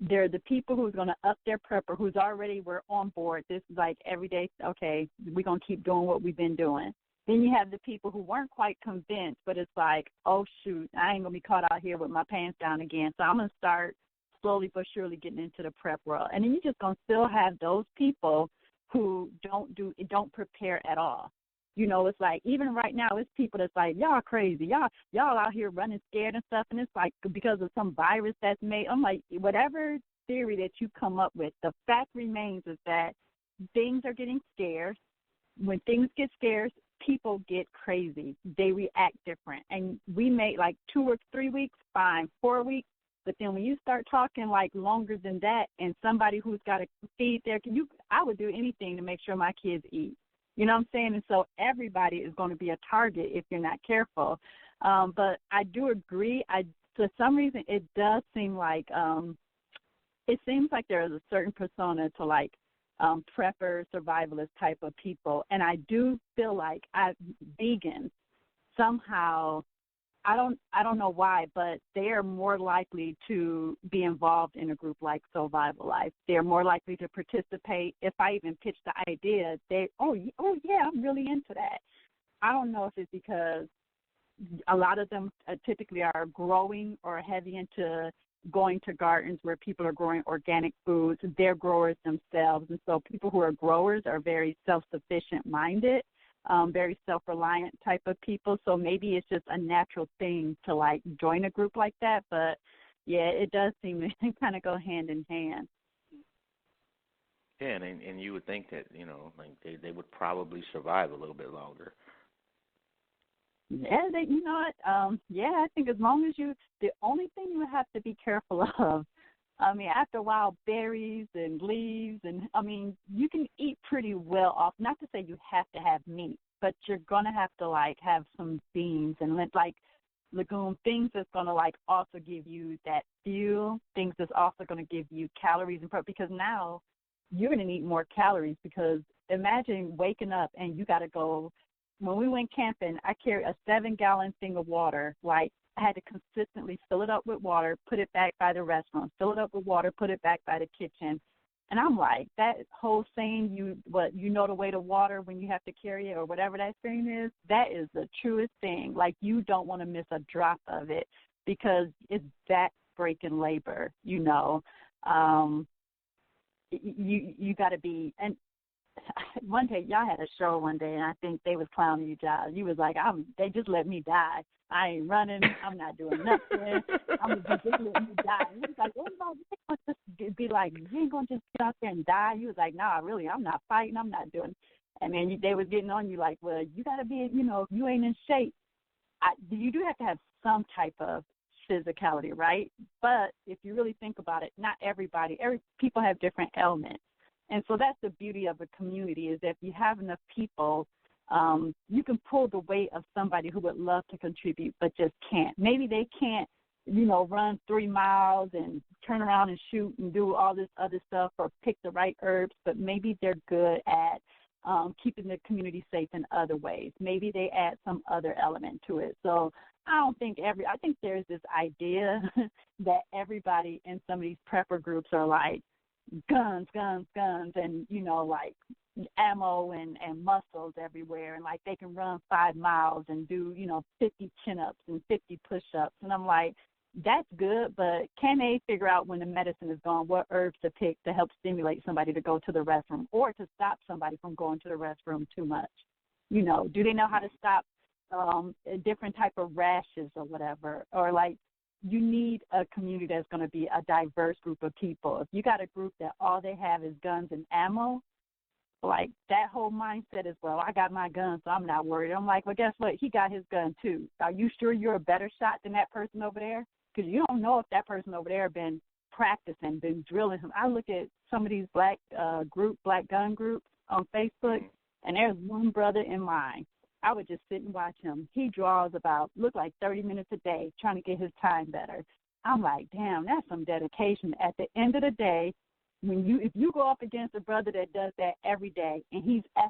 There are the people who's going to up their prepper, who's already we're on board. This is like every day, okay, we're going to keep doing what we've been doing. Then you have the people who weren't quite convinced, but it's like, oh, shoot, I ain't going to be caught out here with my pants down again. So I'm going to start slowly but surely getting into the prep world. And then you're just going to still have those people who don't prepare at all. It's like even right now, it's people that's like, y'all crazy. Y'all out here running scared and stuff. And it's like because of some virus that's made. I'm like, whatever theory that you come up with, the fact remains is that things are getting scarce. When things get scarce, people get crazy. They react different. And we make 2 or 3 weeks, fine, 4 weeks. But then when you start talking longer than that, and somebody who's got to feed I would do anything to make sure my kids eat. You know what I'm saying? And so everybody is going to be a target if you're not careful. But I do agree. For some reason, it does seem like there is a certain persona to prepper, survivalist type of people. And I do feel like vegans somehow I don't know why, but they are more likely to be involved in a group like Survival Life. They're more likely to participate. If I even pitch the idea, oh yeah, I'm really into that. I don't know if it's because a lot of them typically are growing or heavy into going to gardens where people are growing organic foods. They're growers themselves, and so people who are growers are very self-sufficient minded. Very self-reliant type of people, so maybe it's just a natural thing to, like, join a group like that, but, yeah, it does seem to kind of go hand in hand. Yeah, and you would think that, you know, like they would probably survive a little bit longer. Yeah, you know what, I think as long as the only thing you have to be careful of, I mean, after a while, berries and leaves, and, I mean, you can eat pretty well off. Not to say you have to have meat, but you're going to have to, like, have some beans and, like, legume, things that's going to, like, also give you that fuel, things that's also going to give you calories and because now you're going to need more calories because imagine waking up and you got to go. When we went camping, I carried a 7-gallon thing of water, like, I had to consistently fill it up with water, put it back by the restaurant, fill it up with water, put it back by the kitchen. And I'm like, that whole saying, you know the way to water when you have to carry it or whatever that saying is, that is the truest thing. Like, you don't want to miss a drop of it because it's back-breaking labor, you know. You got to be, and one day, y'all had a show one day, and I think they was clowning you, Giles. You was like, they just let me die. I ain't running. I'm not doing nothing. I'm just letting me die. And he was like, everybody just be like, you ain't going to just get out there and die? He was like, nah, really, I'm not fighting. I'm not doing. And then they was getting on you like, well, you got to be, you know, if you ain't in shape. You do have to have some type of physicality, right? But if you really think about it, not everybody, people have different ailments. And so that's the beauty of a community is that if you have enough people, you can pull the weight of somebody who would love to contribute but just can't. Maybe they can't, you know, run 3 miles and turn around and shoot and do all this other stuff or pick the right herbs, but maybe they're good at keeping the community safe in other ways. Maybe they add some other element to it. So I think there's this idea that everybody in some of these prepper groups are like, guns, and, you know, like ammo and muscles everywhere, and like they can run 5 miles and do, you know, 50 chin-ups and 50 push-ups. And I'm like, that's good, but can they figure out when the medicine is gone what herbs to pick to help stimulate somebody to go to the restroom or to stop somebody from going to the restroom too much? You know, do they know how to stop a different type of rashes or whatever? Or like, you need a community that's going to be a diverse group of people. If you got a group that all they have is guns and ammo, like that whole mindset is, well, I got my gun, so I'm not worried. I'm like, well, guess what? He got his gun too. Are you sure you're a better shot than that person over there? Because you don't know if that person over there been practicing, been drilling him. I look at some of these black gun groups on Facebook, and there's one brother in mine. I would just sit and watch him. He draws look like 30 minutes a day trying to get his time better. I'm like, damn, that's some dedication. At the end of the day, if you go up against a brother that does that every day and he's at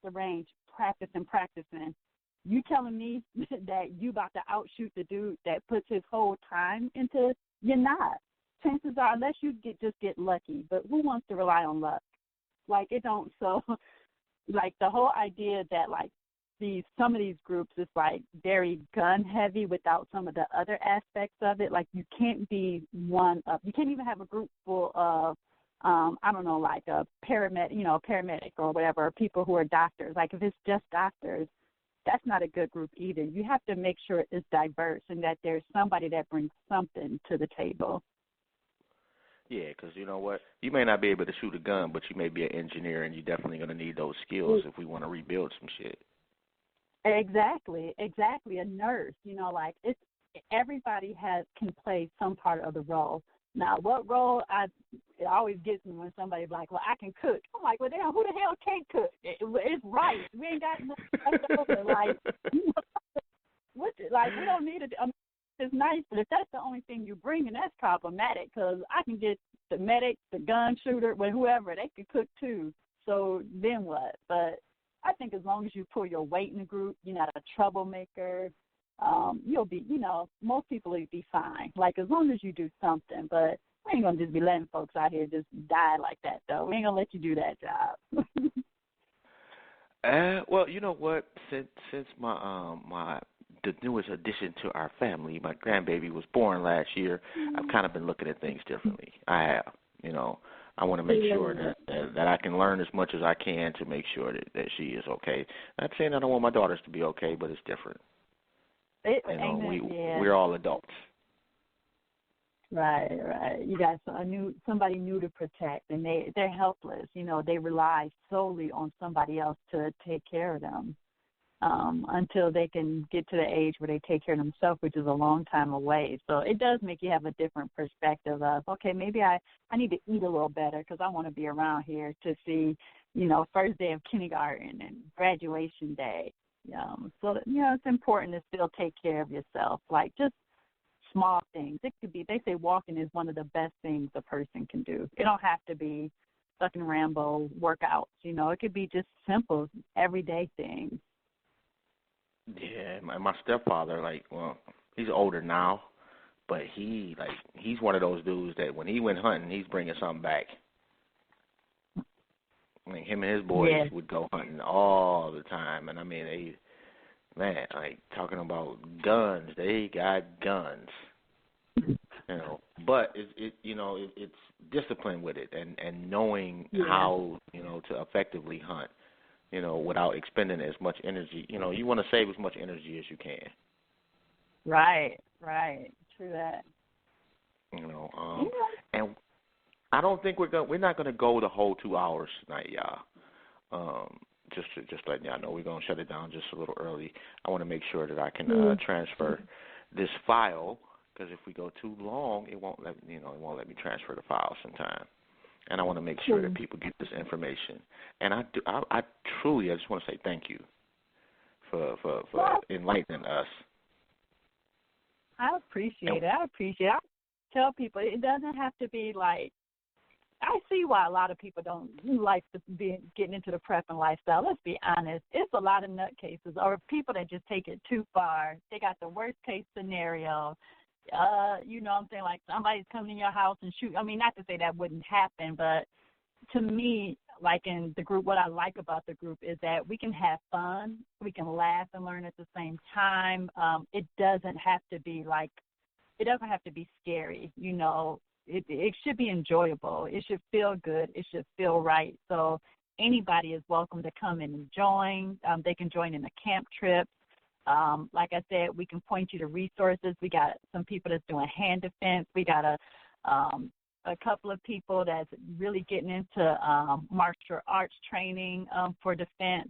the range practicing, you telling me that you about to outshoot the dude that puts his whole time into? You're not. Chances are, unless you just get lucky. But who wants to rely on luck? Like, it don't. So, like, the whole idea that, like, some of these groups is like very gun heavy without some of the other aspects of it. Like, you can't be you can't even have a group full of I don't know, like a paramedic or whatever, or people who are doctors. Like, if it's just doctors, that's not a good group either. You have to make sure it's diverse and that there's somebody that brings something to the table. Yeah, because you know what? You may not be able to shoot a gun, but you may be an engineer, and you're definitely going to need those skills if we want to rebuild some shit. Exactly. A nurse, you know, like everybody can play some part of the role. Now, what role it always gets me when somebody's like, well, I can cook. I'm like, well, damn, who the hell can't cook? It's rice. We ain't got nothing left over. Like, you know, we don't need it. I mean, it's nice, but if that's the only thing you bring, and that's problematic because I can get the medic, the gun shooter, whoever, they can cook too. So then what? But I think as long as you pull your weight in the group, you're not a troublemaker, you'll be, most people will be fine. Like, as long as you do something. But we ain't going to just be letting folks out here just die like that, though. We ain't going to let you do that job. Well, you know what? Since the newest addition to our family, my grandbaby, was born last year, I've kind of been looking at things differently. I have. I want to make sure that I can learn as much as I can to make sure that she is okay. Not saying I don't want my daughters to be okay, but it's different. We're all adults. Right. You got somebody new to protect, and they're helpless. They rely solely on somebody else to take care of them until they can get to the age where they take care of themselves, which is a long time away. So it does make you have a different perspective of, okay, maybe I need to eat a little better because I want to be around here to see, first day of kindergarten and graduation day. So, it's important to still take care of yourself, like just small things. It could be, they say walking is one of the best things a person can do. It don't have to be Suck and Rambo workouts, it could be just simple, everyday things. Yeah, my stepfather, he's older now, but he's one of those dudes that when he went hunting, he's bringing something back. Him and his boys would go hunting all the time, and talking about guns, they got guns. But it's discipline with it and knowing how to effectively hunt. Without expending as much energy. You want to save as much energy as you can. Right. True that. And I don't think we're not going to go the whole 2 hours tonight, y'all. Just letting y'all know we're going to shut it down just a little early. I want to make sure that I can transfer this file, because if we go too long, it won't let me transfer the file sometime. And I want to make sure that people get this information. And I truly just want to say thank you for enlightening us. I appreciate it. I tell people it doesn't have to be like, I see why a lot of people don't like to be getting into the prepping lifestyle. Let's be honest. It's a lot of nutcases or people that just take it too far. They got the worst case scenario. What I'm saying, like somebody's coming in your house and shoot. I mean, not to say that wouldn't happen, but to me, like in the group, what I like about the group is that we can have fun, we can laugh and learn at the same time. It doesn't have to be scary, It should be enjoyable. It should feel good. It should feel right. So anybody is welcome to come in and join. They can join in the camp trips. Like I said, we can point you to resources. We got some people that's doing hand defense. We got a couple of people that's really getting into martial arts training for defense.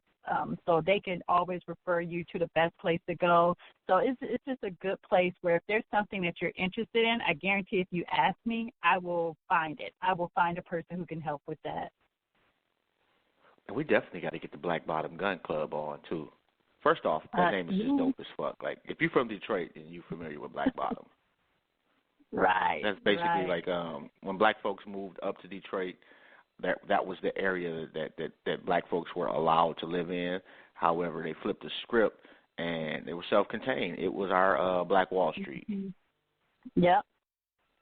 So they can always refer you to the best place to go. So it's just a good place where if there's something that you're interested in, I guarantee if you ask me, I will find it. I will find a person who can help with that. And we definitely got to get the Black Bottom Gun Club on, too. First off, that name is just dope as fuck. Like, if you're from Detroit, then you're familiar with Black Bottom. Right. That's basically like when black folks moved up to Detroit, that was the area that black folks were allowed to live in. However, they flipped the script, and they were self-contained. It was our Black Wall Street. Mm-hmm.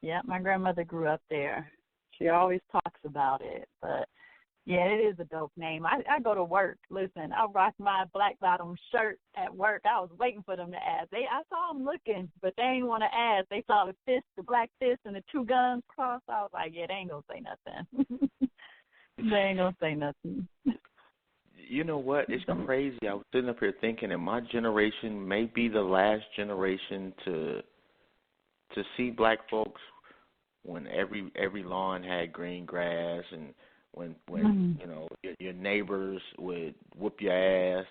Yep, my grandmother grew up there. She always talks about it, but yeah, it is a dope name. I go to work. Listen, I rock my black bottom shirt at work. I was waiting for them to ask. I saw them looking, but they didn't want to ask. They saw the fist, the black fist, and the two guns crossed. I was like, yeah, they ain't going to say nothing. They ain't going to say nothing. You know what? It's crazy. I was sitting up here thinking that my generation may be the last generation to see black folks when every lawn had green grass and when your neighbors would whoop your ass,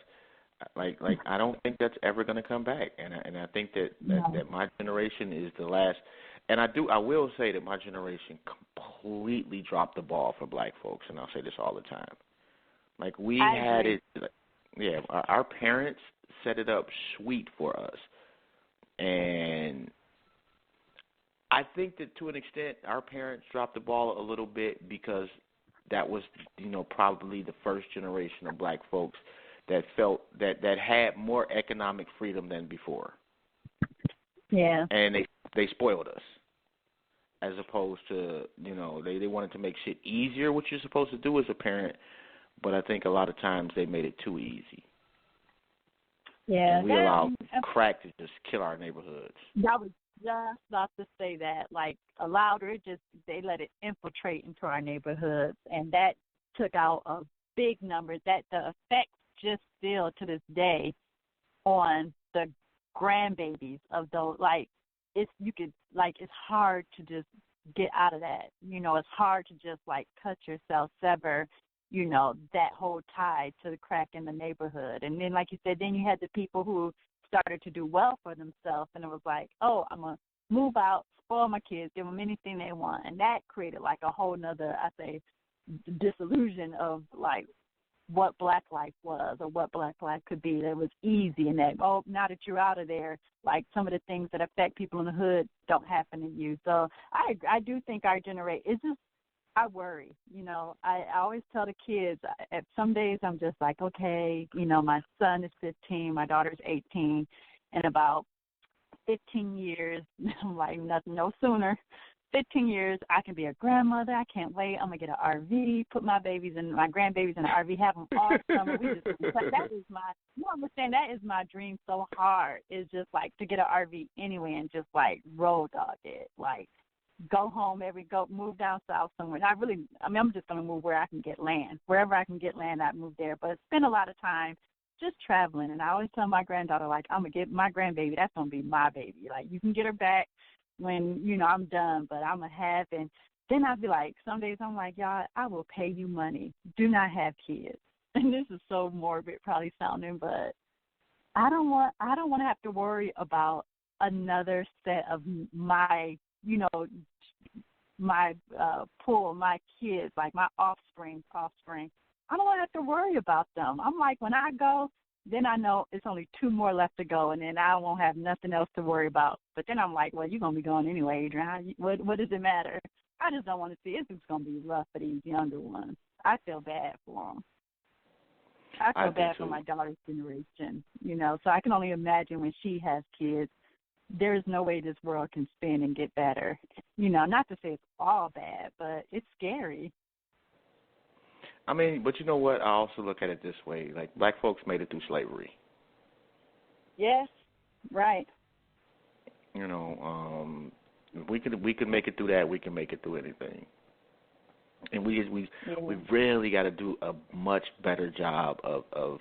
like I don't think that's ever going to come back, and I think that my generation is the last, and I will say that my generation completely dropped the ball for black folks, and I'll say this all the time, like we had it, our parents set it up sweet for us, and I think that to an extent our parents dropped the ball a little bit because that was, probably the first generation of black folks that felt that had more economic freedom than before. Yeah. And they spoiled us. As opposed to, you know, they wanted to make shit easier, what you're supposed to do as a parent, but I think a lot of times they made it too easy. Yeah. And we allowed crack to just kill our neighborhoods. I was just about to say that. Like, allowed it, they let it infiltrate into our neighborhoods, and that took out a big number. That the effects just still to this day on the grandbabies of those, like, it's hard to just get out of that. You know, it's hard to just, like, cut yourself, sever, you know, that whole tie to the crack in the neighborhood. And then, like you said, then you had the people who started to do well for themselves, and it was like, oh, I'm going to move out, spoil my kids, give them anything they want. And that created, like, a whole nother, I say, disillusion of, like, what black life was or what black life could be. That was easy, and that, oh, now that you're out of there, like, some of the things that affect people in the hood don't happen to you. So I do think our generation, it's just, I worry. You know, I always tell the kids, at some days I'm just like, okay, you know, my son is 15, my daughter's 18, in about 15 years, I'm like, nothing, no sooner, 15 years, I can be a grandmother. I can't wait. I'm going to get an RV, put my grandbabies in the RV, have them all summer. That is my, you understand, that is my dream so hard. It's just like to get an RV anyway and just like road dog it. Like go home move down south somewhere. I'm just going to move where I can get land. Wherever I can get land, I move there. But spend a lot of time just traveling. And I always tell my granddaughter, like, I'm going to get my grandbaby. That's going to be my baby. Like, you can get her back when, you know, I'm done, but I'm going to have, and then I'll be like, some days I'm like, y'all, I will pay you money. Do not have kids. And this is so morbid probably sounding, but I don't want to have to worry about another set of my, you know, my pool, my kids, like my offspring. I don't want to have to worry about them. I'm like, when I go, then I know it's only 2 more left to go, and then I won't have nothing else to worry about. But then I'm like, well, you're going to be going anyway, Adrienne. What does it matter? I just don't want to see it. It's going to be rough for these younger ones. I feel bad for them. I feel bad for my daughter's generation, you know. So I can only imagine when she has kids, there's no way this world can spin and get better. You know, not to say it's all bad, but it's scary. I mean, but you know what? I also look at it this way. Like, black folks made it through slavery. Yes, right. You know, if we could make it through that, we can make it through anything. And we really got to do a much better job of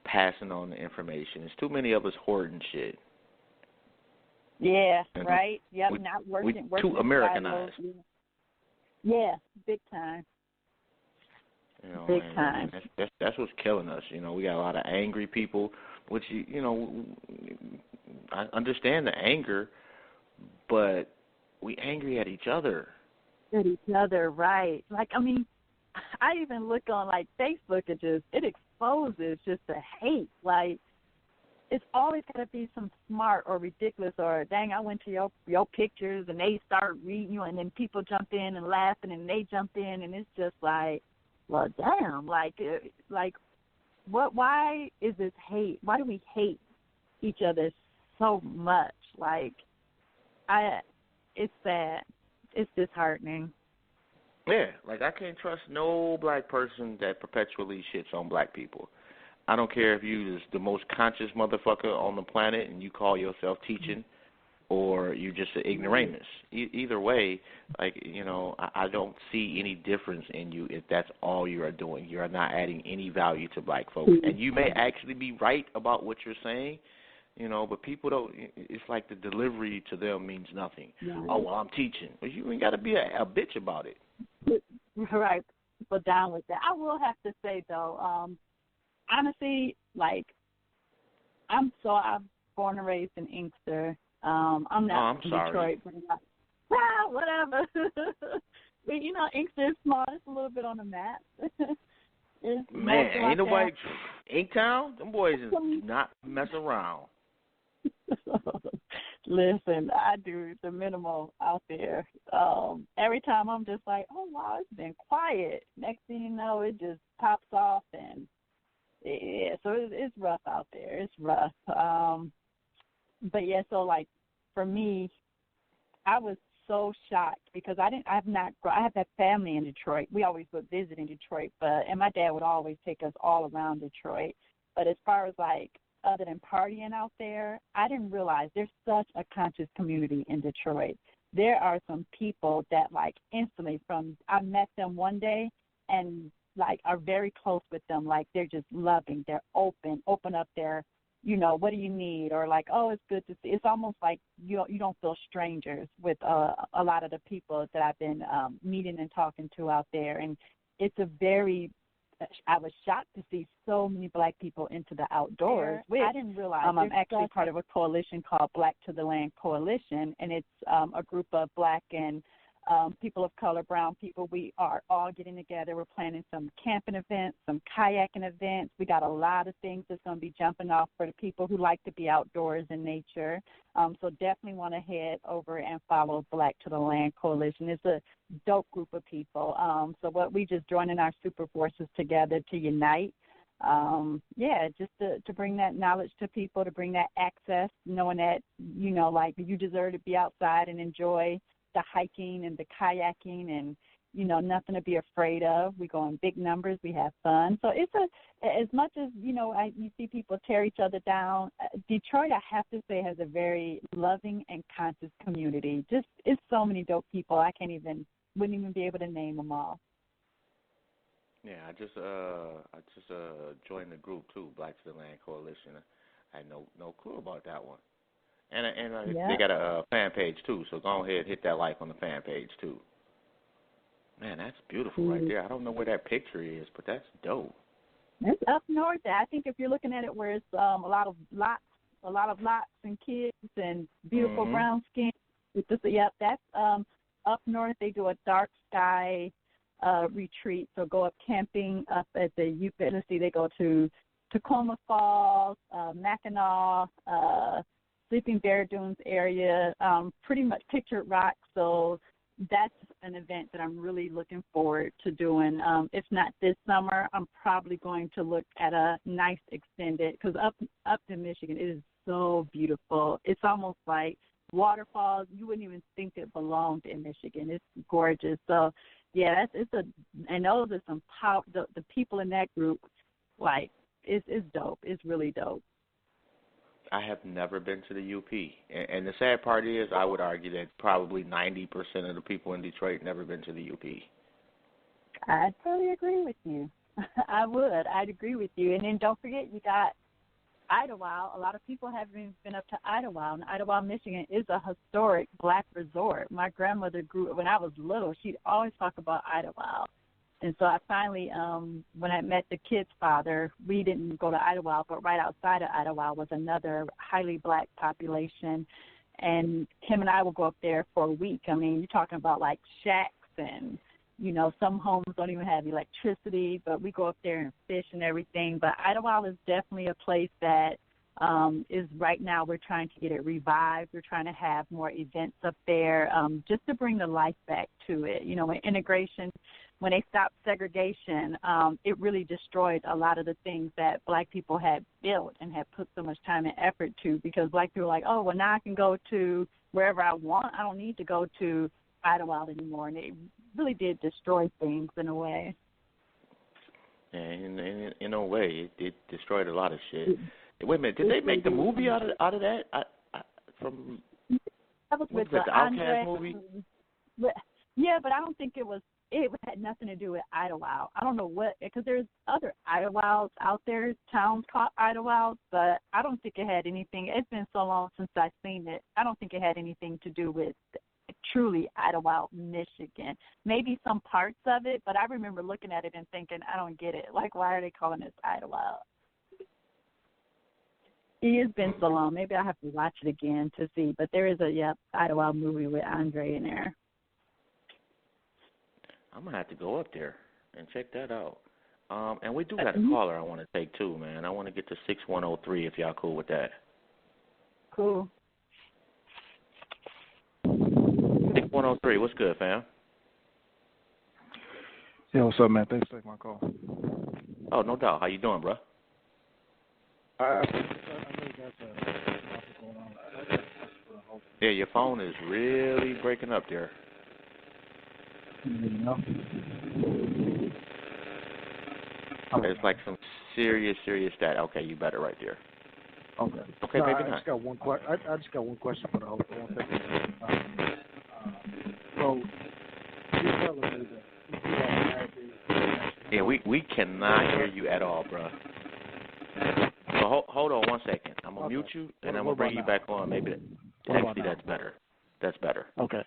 passing on the information. There's too many of us hoarding shit. Yeah, right. Yep, not working. Too Americanized. Yeah, big time. You know, big time. That's what's killing us. You know, we got a lot of angry people, which, you know, I understand the anger, but we angry at each other. At each other, right. Like, I mean, I even look on, like, Facebook, it exposes just the hate. Like, it's always got to be some smart or ridiculous or, dang, I went to your pictures, and they start reading you, and then people jump in and laughing, and they jump in, and it's just like, well, damn, like, what? Why is this hate? Why do we hate each other so much? Like, it's sad. It's disheartening. Yeah, like, I can't trust no black person that perpetually shits on black people. I don't care if you is the most conscious motherfucker on the planet and you call yourself teaching, or you just an ignoramus. Either way, like, you know, I don't see any difference in you if that's all you are doing. You are not adding any value to black folks. And you may actually be right about what you're saying, you know, but people don't, it's like the delivery to them means nothing. Yeah. Oh, well, I'm teaching. But you ain't got to be a bitch about it. Right. But down with that. I will have to say, though, honestly, like, I'm born and raised in Inkster. I'm not from Detroit, but whatever. But, you know, Inkster is small. It's a little bit on the map. Man, ain't nobody Inktown? Them boys do not mess around. Listen, I do the minimal out there. Every time I'm just like, oh, wow, it's been quiet. Next thing you know, it just pops off, and yeah, so it's rough out there. It's rough. But yeah, so like for me, I was so shocked because I have that family in Detroit. We always would visit in Detroit, and my dad would always take us all around Detroit. But as far as like other than partying out there, I didn't realize there's such a conscious community in Detroit. There are some people that like instantly I met them one day and like are very close with them. Like they're just loving, they're open up their, what do you need? Or like, oh, it's good to see. It's almost like you don't feel strangers with a lot of the people that I've been meeting and talking to out there. And it's I was shocked to see so many Black people into the outdoors. I didn't realize I'm actually part of a coalition called Black to the Land Coalition, and it's a group of Black and people of color, brown people. We are all getting together. We're planning some camping events, some kayaking events. We got a lot of things that's going to be jumping off for the people who like to be outdoors in nature. So definitely want to head over and follow Black to the Land Coalition. It's a dope group of people. So what we just joining our super forces together to unite. Just to bring that knowledge to people, to bring that access, knowing that, like you deserve to be outside and enjoy the hiking and the kayaking and, nothing to be afraid of. We go in big numbers. We have fun. So it's as much as, you see people tear each other down, Detroit, I have to say, has a very loving and conscious community. It's so many dope people. I wouldn't even be able to name them all. Yeah, I just joined the group too, Black to the Land Coalition. I had no clue about that one. And They got a fan page too, so go ahead and hit that like on the fan page too. Man, that's beautiful right there. I don't know where that picture is, but that's dope. It's up north. I think if you're looking at it where it's a lot of lots and kids and beautiful brown skin. That's up north. They do a dark sky retreat. So go up camping up at the UPenn. They go to Tacoma Falls, Mackinac, Sleeping Bear Dunes area, pretty much Pictured Rock. So that's an event that I'm really looking forward to doing. If not this summer, I'm probably going to look at a nice extended, because up in Michigan, it is so beautiful. It's almost like waterfalls. You wouldn't even think it belonged in Michigan. It's gorgeous. So, yeah, and those are some power. The people in that group, like, it's dope. It's really dope. I have never been to the UP. And the sad part is I would argue that probably 90% of the people in Detroit never been to the UP. I'd probably agree with you. I'd agree with you. And then don't forget, you got Idlewild. A lot of people haven't been up to Idlewild. And Idlewild, Michigan is a historic Black resort. My grandmother when I was little, she'd always talk about Idlewild. And so I finally, when I met the kid's father, we didn't go to Idlewild, but right outside of Idlewild was another highly Black population. And him and I will go up there for a week. I mean, you're talking about like shacks and, some homes don't even have electricity, but we go up there and fish and everything. But Idlewild is definitely a place that is right now we're trying to get it revived. We're trying to have more events up there just to bring the life back to it. When integration, when they stopped segregation, it really destroyed a lot of the things that Black people had built and had put so much time and effort to, because Black people were like, oh, well, now I can go to wherever I want. I don't need to go to Idlewild anymore. And it really did destroy things in a way. Yeah, in a way, it destroyed a lot of shit. Wait a minute, did they make the movie out of that? That was with the Andre, Outcast movie? Yeah, but I don't think it had nothing to do with Idlewild. I don't know because there's other Idlewilds out there, towns called Idlewilds, but I don't think it had anything. It's been so long since I've seen it. I don't think it had anything to do with truly Idlewild, Michigan. Maybe some parts of it, but I remember looking at it and thinking, I don't get it. Like, why are they calling this Idlewild? It has been so long. Maybe I'll have to watch it again to see. But there is a Idlewild movie with Andre in there. I'm going to have to go up there and check that out. And we do got a caller I want to take too, man. I want to get to 6103 if y'all cool with that. Cool. 6103, what's good, fam? Yeah, what's up, man? Thanks for taking my call. Oh, no doubt. How you doing, bro? I know you guys have a lot going on. I got a Yeah, your phone is really breaking up there. It's like some serious stat. Okay, you better right there. Okay. Okay, no, maybe I not. Just got one I just got one question for the host. So, you telling me that yeah, we cannot hear you at all, bro. So hold on 1 second. I'm gonna mute you and I'm gonna bring you back on. Maybe actually that's better. That's better. Okay.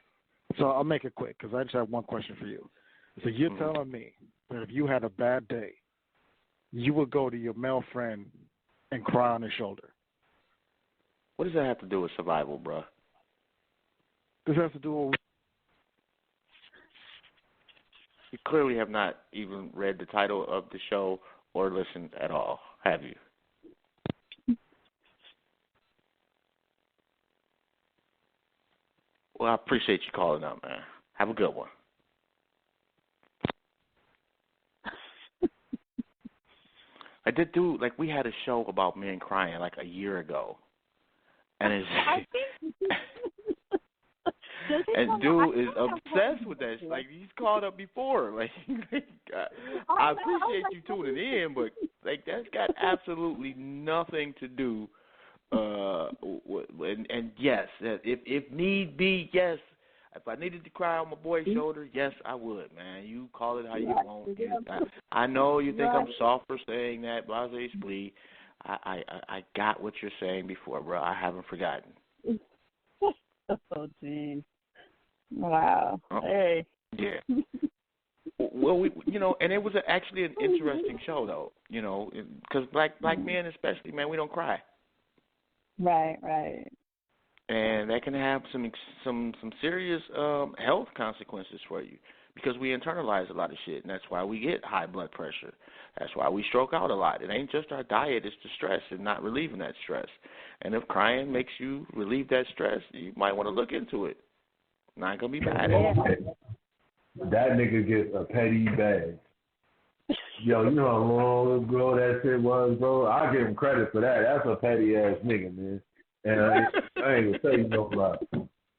So I'll make it quick because I just have one question for you. So you're telling me that if you had a bad day, you would go to your male friend and cry on his shoulder? What does that have to do with survival, bro? This has to do with... You clearly have not even read the title of the show or listened at all, have you? Well, I appreciate you calling out, man. Have a good one. I did do, like, we had a show about men crying, like, a year ago. And it's... and dude is obsessed with that. Like, he's called up before. Like, I appreciate you tuning in, but, like, that's got absolutely nothing to do and yes, if need be, yes. If I needed to cry on my boy's shoulder, yes, I would, man. You call it how you want. I know you think I'm soft for saying that, blase splee. I got what you're saying before, bro. I haven't forgotten. Oh, geez. Wow. Hey. Yeah. Well, and it was actually an interesting show, though, because black men especially, man, we don't cry. Right. And that can have some serious health consequences for you because we internalize a lot of shit, and that's why we get high blood pressure. That's why we stroke out a lot. It ain't just our diet, it's the stress and not relieving that stress. And if crying makes you relieve that stress, you might want to look into it. Not going to be bad. That nigga gets a petty bag. Yo, you know how long ago that shit was, bro? I give him credit for that. That's a petty ass nigga, man. And I ain't gonna tell you no lie.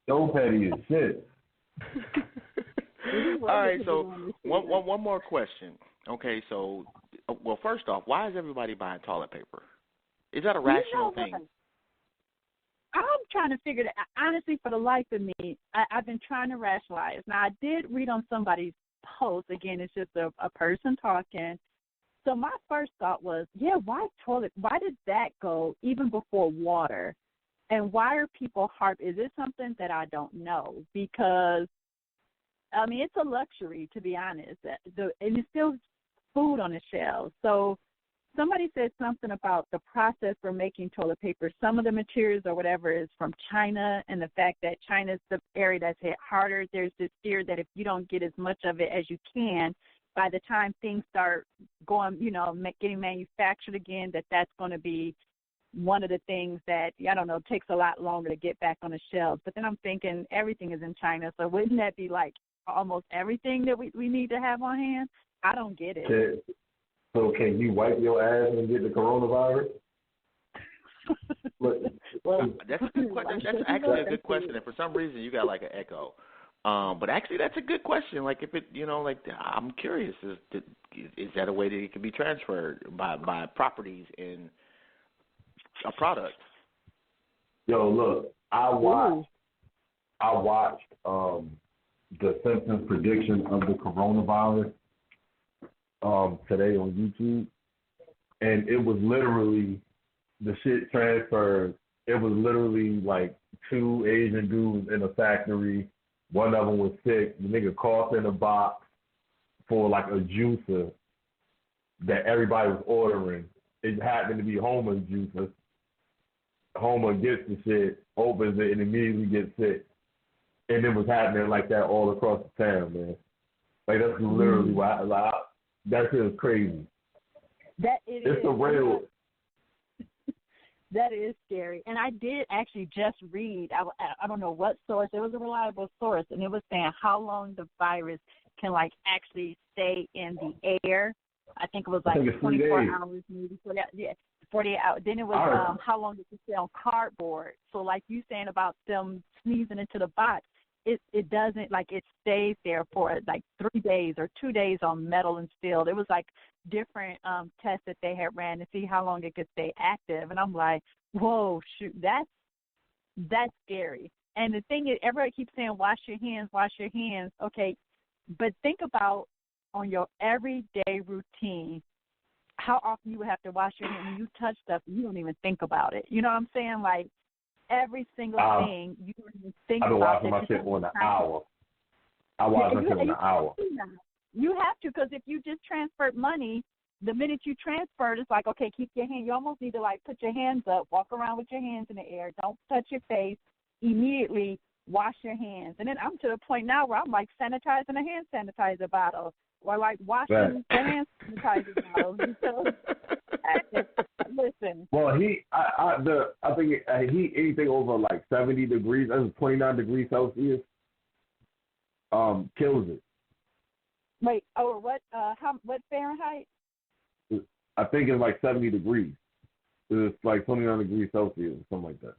So petty as shit. All right, so one more question. Okay, so, well, first off, why is everybody buying toilet paper? Is that a rational thing? I'm trying to figure that. Honestly, for the life of me, I've been trying to rationalize. Now, I did read on somebody's post. Again, it's just a person talking. So my first thought was, why did that go even before water? And why are people is it something that I don't know? Because, I mean, it's a luxury, to be honest. And it's still food on the shelves. So somebody said something about the process for making toilet paper. Some of the materials or whatever is from China, and the fact that China's the area that's hit harder. There's this fear that if you don't get as much of it as you can, by the time things start going, getting manufactured again, that's going to be one of the things that, I don't know, takes a lot longer to get back on the shelves. But then I'm thinking everything is in China, so wouldn't that be like almost everything that we need to have on hand? I don't get it. So can you wipe your ass and get the coronavirus? Well, that's a good question. That's actually a good question, and for some reason you got like an echo. But actually, that's a good question. Like, if it, I'm curious. Is that a way that it can be transferred by properties in a product? Yo, look, I watched the Simpsons prediction of the coronavirus today on YouTube, and it was literally the shit transferred. It was literally like two Asian dudes in a factory. One of them was sick. The nigga coughed in a box for like a juicer that everybody was ordering. It happened to be Homer's juicer. Homer gets the shit, opens it, and immediately gets sick. And it was happening like that all across the town, man. Like, that's literally why. Like, that shit is crazy. It's a real. That is scary. And I did actually just read, I don't know what source, it was a reliable source, and it was saying how long the virus can, like, actually stay in the air I think it was like 24 hours, maybe. So that, yeah, 48 hours. Then it was how long did you stay on cardboard? So like you saying about them sneezing into the box, it doesn't, like, it stays there for like 3 days or 2 days on metal and steel. There was like different tests that they had ran to see how long it could stay active. And I'm like, whoa, shoot, that's scary. And the thing is, everybody keeps saying, wash your hands, wash your hands. Okay, but think about on your everyday routine, how often you would have to wash your hands when you touch stuff and you don't even think about it. You know what I'm saying? Like, every single thing, you don't even think about it. I've been washing my shit on an hour. I wash my shit on an hour. You have to, because if you just transferred money, the minute you transferred, it's like, okay, keep your hand. You almost need to, like, put your hands up, walk around with your hands in the air. Don't touch your face. Immediately wash your hands. And then I'm to the point now where I'm, like, sanitizing a hand sanitizer bottle or, like, washing the hand sanitizer bottle. So, listen. Well, I think heat anything over, like, 70 degrees, that's 29 degrees Celsius, kills it. Wait, what Fahrenheit? I think it's like 70 degrees. It's like 29 degrees Celsius or something like that.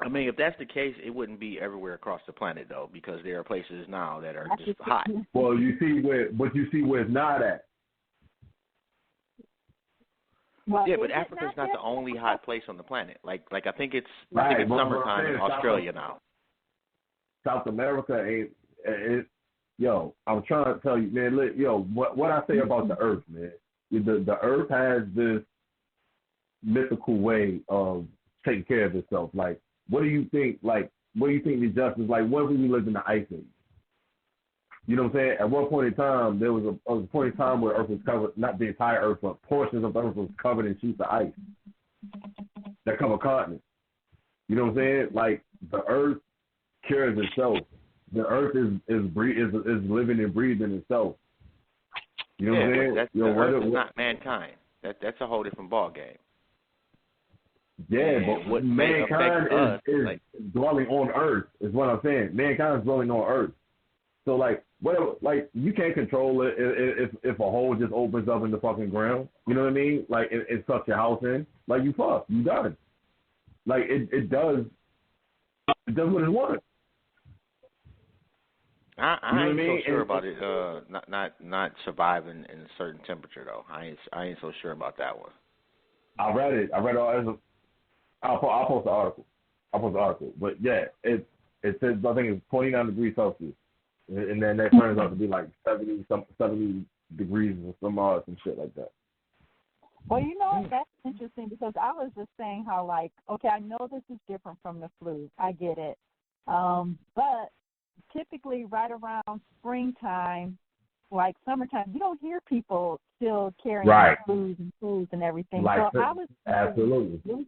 I mean, if that's the case, it wouldn't be everywhere across the planet, though, because there are places now that are just hot. Well, you see where it's not at. Well, yeah, but Africa's not the only hot place on the planet. Like I think it's summertime in Australia now. South America ain't. Yo, I'm trying to tell you, man. What I say about the Earth, man. The Earth has this mythical way of taking care of itself. Like, what do you think? Like, what do you think the justice? Like, what if we lived in the Ice Age? You know what I'm saying? At one point in time, there was a point in time where Earth was covered, not the entire Earth, but portions of the Earth was covered in sheets of ice that cover continents. You know what I'm saying? Like, the Earth cures itself. The Earth is living and breathing itself. You know what I'm saying? The Earth is not mankind. That's a whole different ball game. Yeah, but what mankind is like, dwelling on Earth is what I'm saying. Mankind is dwelling on Earth. So, like, whatever, like, you can't control it if a hole just opens up in the fucking ground. You know what I mean? Like, it sucks your house in. Like, you fucked. You done. Like, it does what it wants. I ain't so sure about it. Not surviving in a certain temperature though. I ain't so sure about that one. I read it. I'll post the article. But yeah, it says, I think it's 29 degrees Celsius, and then that turns out to be like 70 degrees or some shit like that. Well, you know, that's interesting because I was just saying how, like, okay, I know this is different from the flu. I get it, but typically right around springtime, like summertime, you don't hear people still carrying flus and flus and everything. Like, so I was absolutely.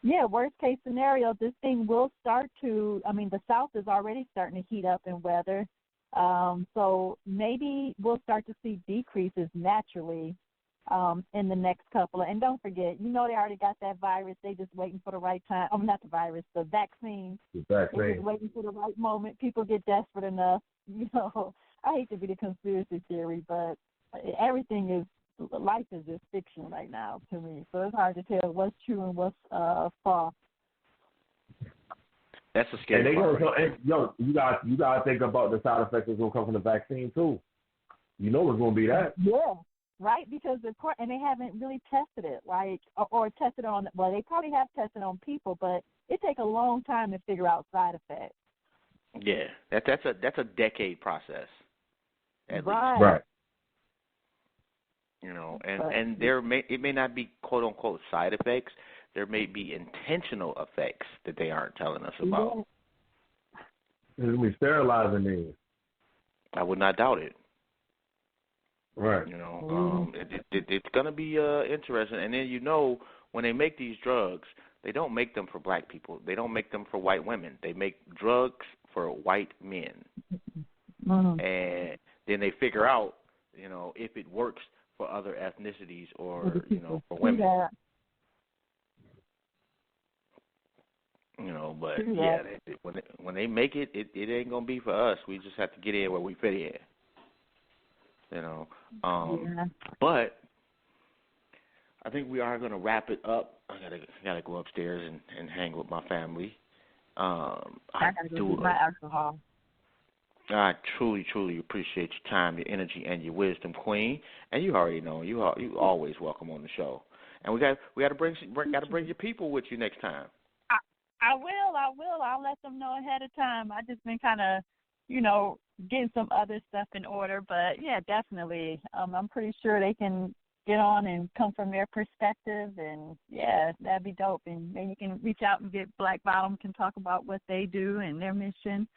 Yeah, worst case scenario, this thing will start to, I mean, the South is already starting to heat up in weather. So maybe we'll start to see decreases naturally in the next couple of, and don't forget, you know, they already got that virus. They just waiting for the right time. Oh, not the virus, the vaccine. They're just waiting for the right moment. People get desperate enough. You know, I hate to be the conspiracy theory, but life is just fiction right now to me. So it's hard to tell what's true and what's false. That's a scary part. You gotta think about the side effects that's gonna come from the vaccine too. You know it's gonna be that. Yeah. Right, because of course, and they haven't really tested it, like, or tested on. Well, they probably have tested on people, but it takes a long time to figure out side effects. Yeah, that's a decade process, at least. Right. You know, and it may not be quote unquote side effects. There may be intentional effects that they aren't telling us about. It's gonna be sterilizing these. I would not doubt it. Right. You know, it's going to be interesting. And then, you know, when they make these drugs, they don't make them for black people. They don't make them for white women. They make drugs for white men. Mm-hmm. And then they figure out, you know, if it works for other ethnicities or, you know, for women. Yeah. You know, but, yeah, when they make it, it ain't going to be for us. We just have to get in where we fit in. you know. But I think we are going to wrap it up. I gotta go upstairs and hang with my family. I gotta go get my alcohol. I truly, truly appreciate your time, your energy, and your wisdom, Queen. And you already know you always welcome on the show. And we got to bring your people with you next time. I will. I'll let them know ahead of time. I just been kind of, getting some other stuff in order. But yeah, definitely. I'm pretty sure they can get on and come from their perspective, and yeah, that'd be dope. And maybe you can reach out and get Black Bottom can talk about what they do and their mission.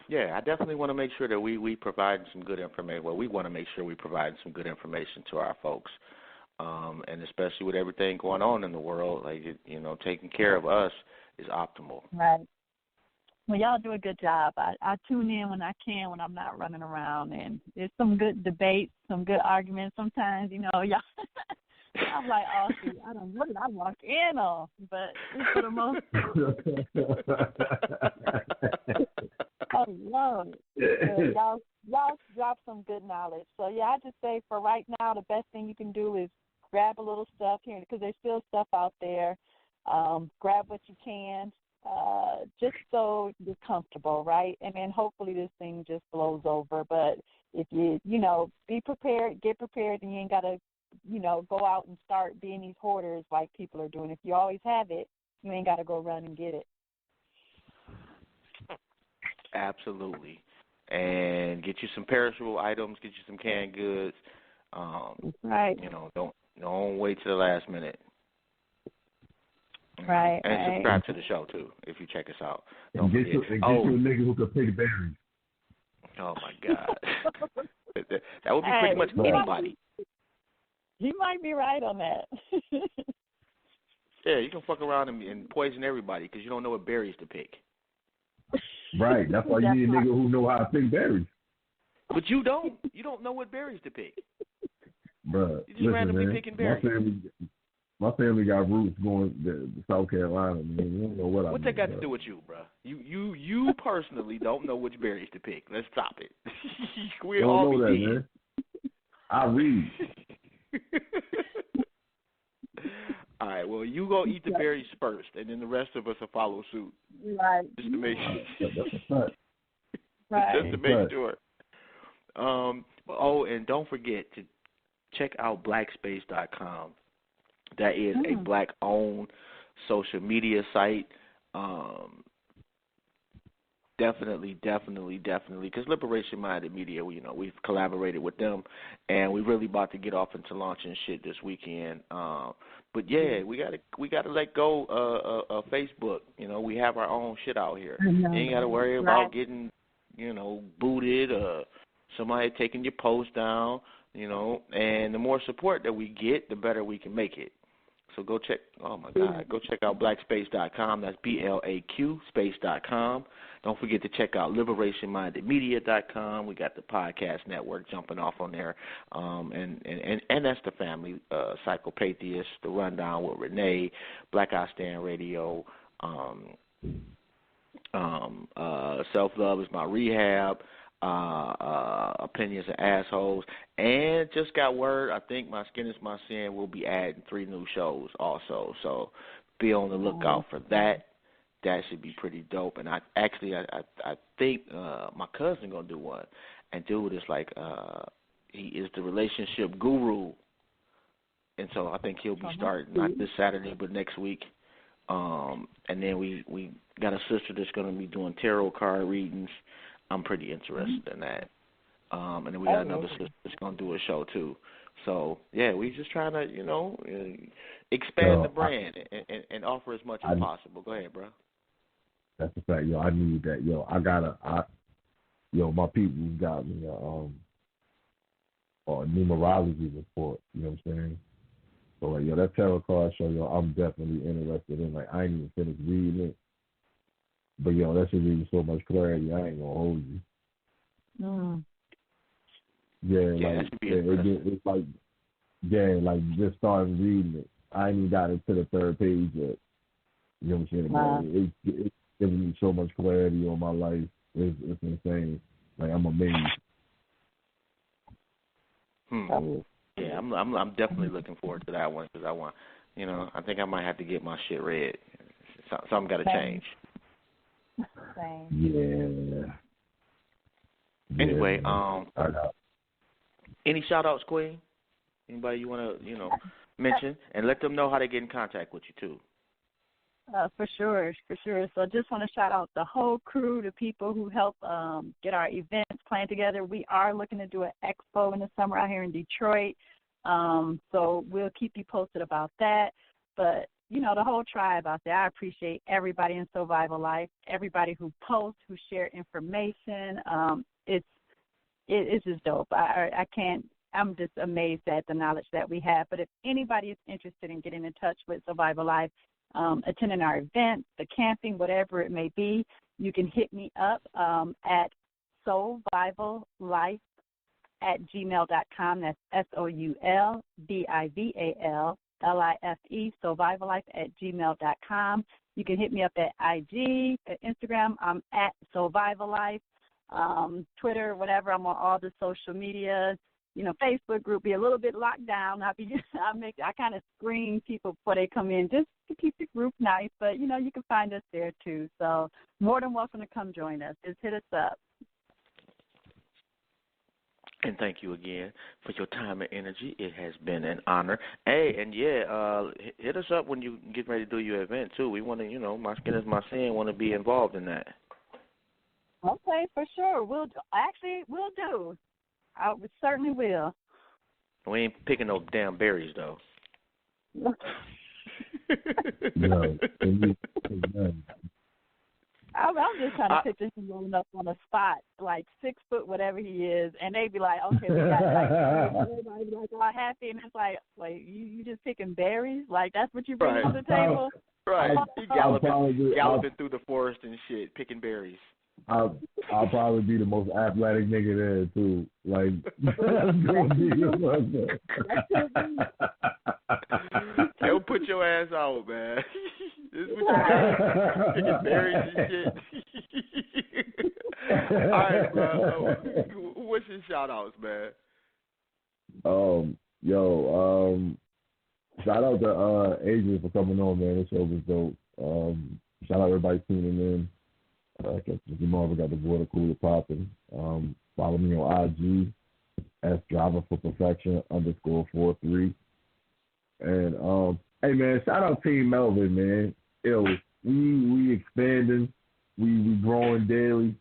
Yeah, I definitely want to make sure that we provide some good information. Well, we want to make sure we provide some good information to our folks, and especially with everything going on in the world, like taking care of us is optimal. Right. Well, y'all do a good job. I tune in when I can, when I'm not running around, and there's some good debates, some good arguments. Sometimes, y'all, I'm like, oh, see, what did I walk in on? But for the most I love it. Y'all drop some good knowledge. So, yeah, I just say for right now, the best thing you can do is grab a little stuff here, because there's still stuff out there. Grab what you can. Just so you're comfortable, right? And then hopefully this thing just blows over. But if you, be prepared, get prepared, and you ain't got to, go out and start being these hoarders like people are doing. If you always have it, you ain't got to go run and get it. Absolutely. And get you some perishable items, get you some canned goods. Right. Don't wait till the last minute. Right. And subscribe to the show, too, if you check us out. Don't get forget. you a nigga who can pick berries. Oh, my God. That would be pretty much anybody. You might be right on that. Yeah, you can fuck around and poison everybody because you don't know what berries to pick. Right. That's why you need a nigga who know how to pick berries. But you don't. You don't know what berries to pick. Bruh, You're just randomly picking berries. My family got roots going to South Carolina. Man. You don't know what What's that got to do with you, bro? You personally don't know which berries to pick. Let's stop it. We all know that, dead. man. I read. All right, well, you go eat the berries first, and then the rest of us will follow suit. Right. Just to make sure. That's a fact. Right. Just to make sure. And don't forget to check out blackspace.com. That is a Black-owned social media site. Definitely, because Liberation Minded Media, we've collaborated with them, and we really about to get off into launching shit this weekend. But yeah, we gotta let go of Facebook. We have our own shit out here. You ain't gotta worry about getting, booted or somebody taking your post down. And the more support that we get, the better we can make it. So go check out blackspace.com. That's BLAQ space.com. Don't forget to check out liberationmindedmedia.com. We got the podcast network jumping off on there. And that's the family, Psychopatheist, The Rundown with Renee, Black Eye Stand Radio, Self-Love is My Rehab, Opinions and Assholes, and just got word, I think My Skin is My Sin will be adding 3 new shows also, so be on the lookout for that. That should be pretty dope. And I think my cousin gonna do one, and dude is like he is the relationship guru, and so I think he'll be starting not this Saturday but next week. And then we got a sister that's gonna be doing tarot card readings. I'm pretty interested in that. And then we got another sister that's going to do a show, too. So, yeah, we just trying to, expand the brand and offer as much as possible. Go ahead, bro. That's the fact. I need that. My people got me a numerology report. You know what I'm saying? So, that tarot card show, I'm definitely interested in. I ain't even finished reading it. But, that should give you so much clarity, I ain't going to hold you. It's like just starting reading it. I ain't even got into the 3rd page yet. You know what I'm saying? Wow. It's giving me so much clarity on my life. It's insane. I'm amazed. Yeah, I'm definitely looking forward to that one because I want, I think I might have to get my shit read. Something got to change. Yeah. Anyway, any shout outs, Queen? Anybody you want to, mention? And let them know how they get in contact with you, too. For sure. So I just want to shout out the whole crew, the people who help get our events planned together. We are looking to do an expo in the summer out here in Detroit. So we'll keep you posted about that. But, the whole tribe out there, I appreciate everybody in Survival Life, everybody who posts, who share information. It's just dope. I can't. I'm just amazed at the knowledge that we have. But if anybody is interested in getting in touch with Survival Life, attending our events, the camping, whatever it may be, you can hit me up at soulvivallife@gmail.com. That's SOULVIVALLIFE, soulvivallife@gmail.com. You can hit me up at IG, at Instagram. I'm at soulvivallife. Twitter, whatever. I'm on all the social media. Facebook group be a little bit locked down. I kind of screen people before they come in just to keep the group nice. But you can find us there too. So more than welcome to come join us. Just hit us up. And thank you again for your time and energy. It has been an honor. Hey, and hit us up when you get ready to do your event too. We want to, my skin is my sin. Want to be involved in that. Okay, for sure. We'll do. I certainly will. We ain't picking no damn berries, though. No. I'm just trying to picture him rolling up on a spot, like 6 foot, whatever he is, and they be like, okay, we got everybody be like all happy, and it's like, wait, you just picking berries? Like, that's what you bring to the table? Right. He galloping through the forest and shit, picking berries. I'll probably be the most athletic nigga there too. Like, don't put your ass out, man. This is what you got. Picking berries and shit. All right, bro. What's your shout outs, man? Shout out to Adrian for coming on, man. This show was dope. Shout out everybody tuning in. Tomorrow we got the water cooler popping. Follow me on IG @driverforperfection_43. And hey man, shout out Team Melvin, man. We expanding, we growing daily.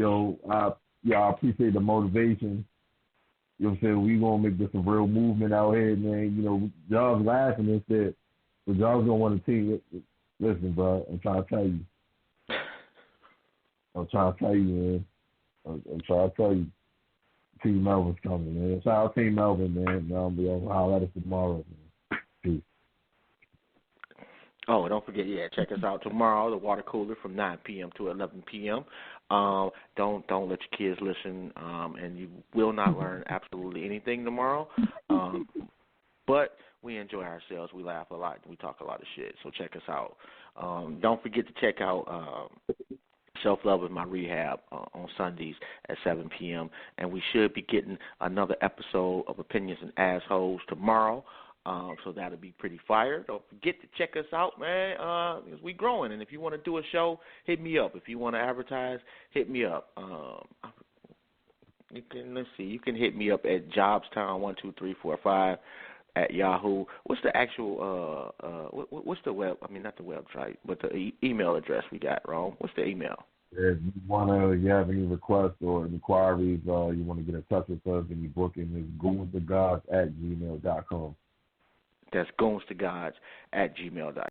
I appreciate the motivation. You know what I'm saying? We gonna make this a real movement out here, man. Y'all laughing and said, but y'all gonna want a team. Listen, bro, I'm trying to tell you. man. I'm trying to tell you. Team Melvin's coming, man. Shout out Team Melvin, man. We'll holler at us tomorrow, man. Peace. Oh, don't forget, check us out tomorrow, the water cooler from 9 p.m. to 11 p.m. Don't let your kids listen, and you will not learn absolutely anything tomorrow. But we enjoy ourselves. We laugh a lot. We talk a lot of shit. So check us out. Don't forget to check out Self-Love is My Rehab on Sundays at 7 p.m. And we should be getting another episode of Opinions and Assholes tomorrow. So that'll be pretty fire. Don't forget to check us out, man, because we growing. And if you want to do a show, hit me up. If you want to advertise, hit me up. You can hit me up at jobstown12345 at Yahoo. What's the actual, what's the web, not the website, but the email address we got, Ron? What's the email? If you have any requests or inquiries, you want to get in touch with us, and you booking, it's goonstogods@gmail.com. That's goonstogods@gmail.com.